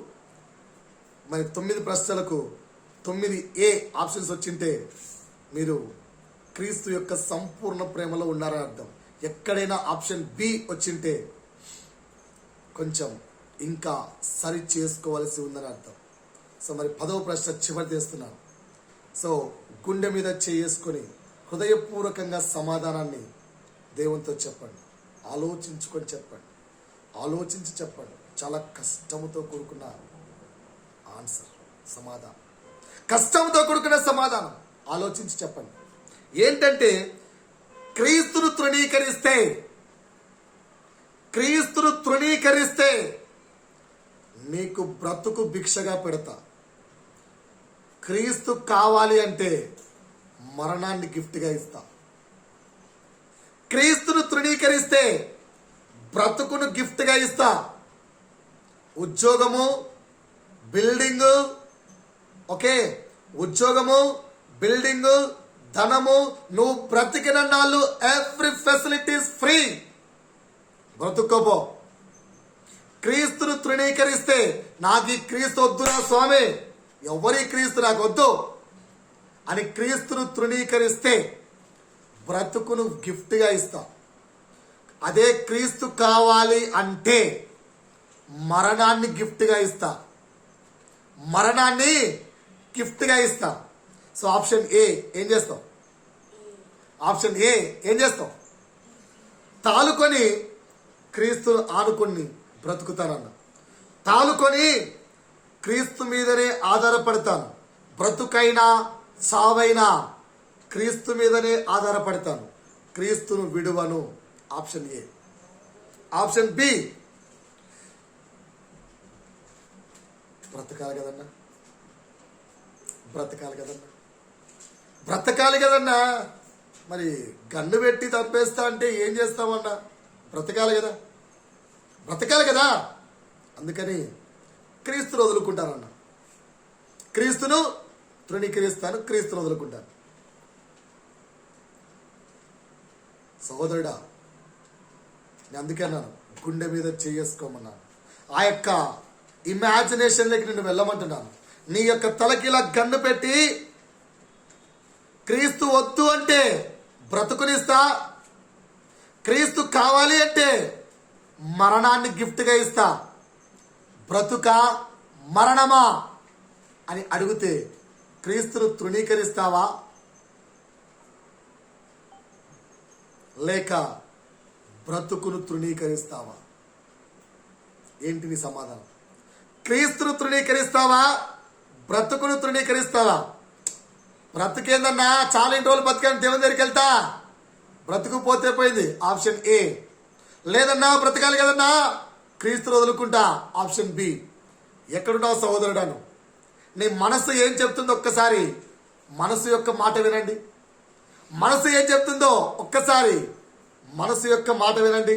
A: మరి 9 ప్రశ్నలకు 9A ఆప్షన్స్ వచ్చింటే మీరు క్రీస్తు యొక్క సంపూర్ణ ప్రేమలో ఉన్నారని అర్థం. ఎక్కడైనా ఆప్షన్ బి వచ్చింటే కొంచెం ఇంకా సరి చేసుకోవాల్సి ఉందని అర్థం. సో మరి 10వ ప్రశ్న చివరి చేస్తున్నాను. సో గుండె మీద చేసుకొని హృదయపూర్వకంగా సమాధానాన్ని దేవునితో చెప్పండి. ఆలోచించుకొని చెప్పండి, ఆలోచించి చెప్పండి. చాలా కష్టంతో కూడుకున్న ఆన్సర్, సమాధానం, కష్టంతో కూడుకున్న సమాధానం. ఆలోచించి చెప్పండి. ఏంటంటే క్రీస్తును తృణీకరిస్తే నీకు బ్రతుకు భిక్షగా పెడతా. క్రీస్తు కావాలి అంటే మరణాన్ని గిఫ్ట్గా ఇస్తా. క్రీస్తును తృణీకరిస్తే బ్రతుకును గిఫ్ట్గా ఇస్తా. ఉద్యోగము, బిల్డింగు, ధనము, నువ్వు బ్రతికిన నాళ్ళు ఎవ్రీ ఫెసిలిటీస్ ఫ్రీ. బ్రతుకోపో. క్రీస్తును తృణీకరిస్తే నాకు ఈ క్రీస్తు వద్దురా స్వామి, ఎవరి క్రీస్తు నాకు వద్దు అని క్రీస్తును తృణీకరిస్తే బ్రతుకును గిఫ్ట్గా ఇస్తా. అదే క్రీస్తు కావాలి అంటే మరణాన్ని గిఫ్ట్గా ఇస్తా. సో ఆప్షన్ ఏ ఏం చేస్తావు? తాలుకొని క్రీస్తును ఆనుకొని బ్రతుకుతానన్న. తాలుకొని క్రీస్తు మీదనే ఆధారపడతాను. బ్రతుకైనా సావైనా క్రీస్తు మీదనే ఆధారపడతాను. క్రీస్తును విడువను. Option A. ఆప్షన్ బి బ్రతకాలి కదన్నా. మరి గన్ను పెట్టి తప్పేస్తా అంటే ఏం చేస్తామన్నా? బ్రతకాలి కదా. అందుకని క్రీస్తును వదులుకుంటానన్నా. క్రీస్తును తృణీకరిస్తాను, క్రీస్తును వదులుకుంటాను. సహోదరుడా, నేను అందుకే అన్నాను గుండె మీద చేసుకోమన్నాను. ఆ యొక్క ఇమాజినేషన్లోకి నేను వెళ్ళమంటున్నాను. నీ యొక్క తలకి ఇలా గన్ను పెట్టి క్రీస్తు వద్దు అంటే బ్రతుకునిస్తా, క్రీస్తు కావాలి అంటే మరణాన్ని గిఫ్ట్గా ఇస్తా. బ్రతుక మరణమా అని అడిగితే క్రీస్తును తృణీకరిస్తావా లేక బ్రతుకును తృణీకరిస్తావా? ఏంటి నీ సమాధానం? క్రీస్తును తృణీకరిస్తావా, బ్రతుకును తృణీకరిస్తావా? బ్రతుకేందన్నా, చాలా ఇంటి రోజులు బతికాను, దేవుని దగ్గరికి వెళ్తా, బ్రతుకు పోతే పోయింది. Option A. లేదన్నా బ్రతకాలి కదన్నా, క్రీస్తును వదులుకుంటా. Option B. ఎక్కడున్నావు సహోదరుడాను? నీ మనసు ఏం చెప్తుందో ఒక్కసారి మనసు యొక్క మాట వినండి. మనసు ఏం చెప్తుందో ఒక్కసారి మనసు యొక్క మాట వినండి.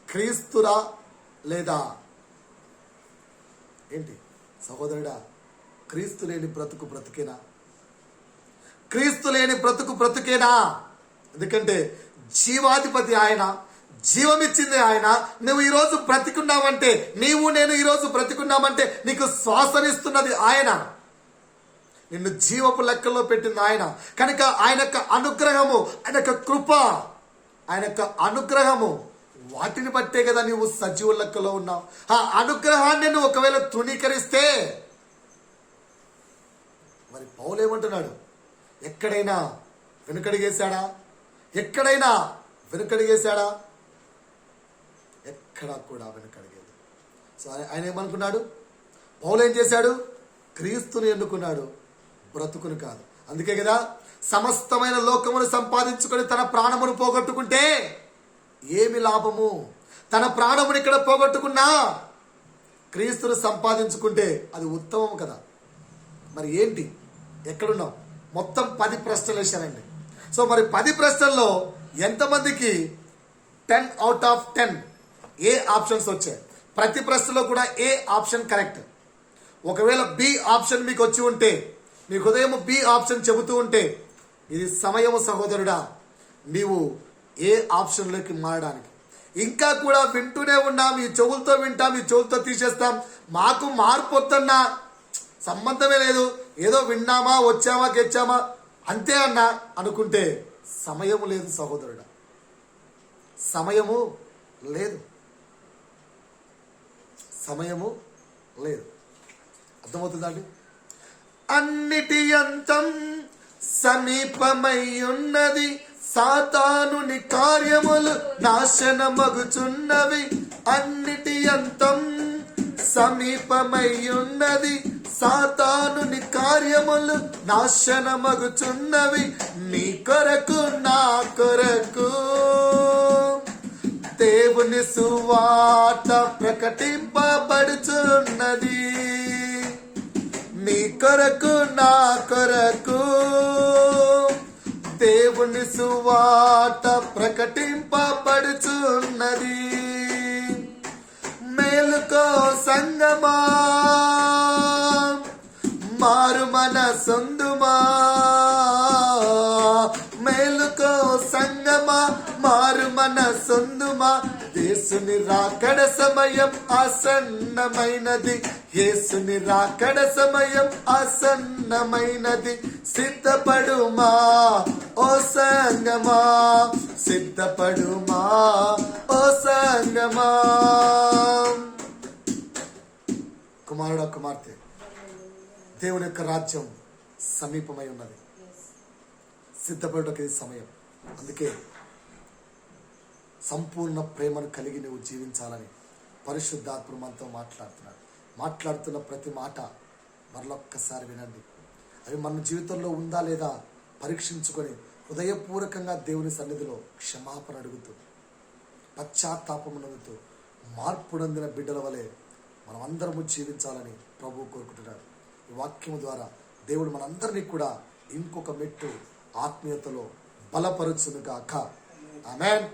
A: క్రీస్తురా లేదా ఏంటి సహోదరుడా? క్రీస్తు లేని బ్రతుకు బ్రతుకేనా? క్రీస్తు లేని బ్రతుకు బ్రతుకేనా? ఎందుకంటే జీవాధిపతి ఆయన, జీవమిచ్చింది ఆయన. నువ్వు ఈరోజు బ్రతికున్నావంటే, నీవు నేను ఈరోజు బ్రతికున్నామంటే నీకు శ్వాసనిస్తున్నది ఆయన, నిన్ను జీవపు లెక్కల్లో పెట్టింది ఆయన. కనుక ఆయన యొక్క అనుగ్రహము, ఆయన యొక్క కృప, ఆయన యొక్క అనుగ్రహము, వాటిని బట్టే కదా నువ్వు సజీవ లెక్కలో ఉన్నావు. ఆ అనుగ్రహాన్ని నువ్వు ఒకవేళ తృణీకరిస్తే, మరి పౌలు ఏమంటున్నాడు? ఎక్కడైనా వెనుకడిగేశాడా? ఎక్కడైనా వెనుకడిగేశాడా? ఎక్కడా కూడా వెనుకడిగేది. సో ఆయన ఏమనుకున్నాడు? పౌలు ఏం చేశాడు? క్రీస్తుని ఎన్నుకున్నాడు, బ్రతుకుని కాదు. అందుకే కదా సమస్తమైన లోకమును సంపాదించుకొని తన ప్రాణమును పోగొట్టుకుంటే ఏమి లాభము? తన ప్రాణముని ఇక్కడ పోగొట్టుకున్నా క్రీస్తును సంపాదించుకుంటే అది ఉత్తమం కదా. మరి ఏంటి? ఎక్కడున్నాం? మొత్తం 10 ప్రశ్నలు వేశారండి. సో మరి 10 ప్రశ్నల్లో ఎంతమందికి 10 out of 10 ఏ ఆప్షన్స్ వచ్చాయి? ప్రతి ప్రశ్నలో కూడా ఏ ఆప్షన్ కరెక్ట్. ఒకవేళ బి ఆప్షన్ మీకు వచ్చి ఉంటే, మీ హృదయం బి ఆప్షన్ చెబుతూ ఉంటే, ఇది సమయము సహోదరుడా నీవు ఏ ఆప్షన్లోకి మారడానికి. ఇంకా కూడా వింటూనే ఉన్నాం, ఈ చెవులతో వింటాం, ఈ చెవులతో తీసేస్తాం, మాకు మార్పు వద్దన్నా, సంబంధమే లేదు, ఏదో విన్నామా వచ్చామా గెచ్చామా అంతే అన్నా అనుకుంటే సమయము లేదు సహోదరుడా, సమయము లేదు, సమయము లేదు. అర్థమవుతుందండి? అన్నిటి అంతం సమీపమై ఉన్నది, సాతానుని కార్యములు నాశనమగుచున్నవి. అన్నిటి అంతం సమీపమై ఉన్నది, సాతానుని కార్యములు నాశనమగుచున్నవి. నీ కొరకు నా కొరకు దేవుని సువార్త ప్రకటింపబడుచున్నది. నీ కొరకు నా కొరకు దేవుని సువార్త ప్రకటింపబడుచున్నది. మేలుకో సంగమా, మారు మనసొందుమా. మేలుకో సంగమా, మారు మనసొందుమా. యేసుని రాకడ సమయం ఆసన్నమైనది, యేసుని రాకడ సమయం ఆసన్నమైనది. సిద్ధపడుమా ఓ సంగమా, సిద్ధపడుమా ఓ సంగమా. కుమారుడు కుమార్తె, దేవుని యొక్క రాజ్యం సమీపమై ఉన్నది. సిద్ధపడటకు ఇది సమయం. అందుకే సంపూర్ణ ప్రేమను కలిగి నువ్వు జీవించాలని పరిశుద్ధాత్మ మనతో మాట్లాడుతున్న ప్రతి మాట మరొక్కసారి వినండి. అవి మన జీవితంలో ఉందా లేదా పరీక్షించుకొని హృదయపూర్వకంగా దేవుని సన్నిధిలో క్షమాపణ అడుగుతూ, పశ్చాత్తాపమునందుతూ, మార్పునందిన బిడ్డల వలె మనం అందరము జీవించాలని ప్రభువు కోరుకుంటున్నాడు. ఈ వాక్యము ద్వారా దేవుడు మనందరినీ కూడా ఇంకొక మెట్టు ఆత్మీయతలో బలపరుచునుగాక. ఆమేన్.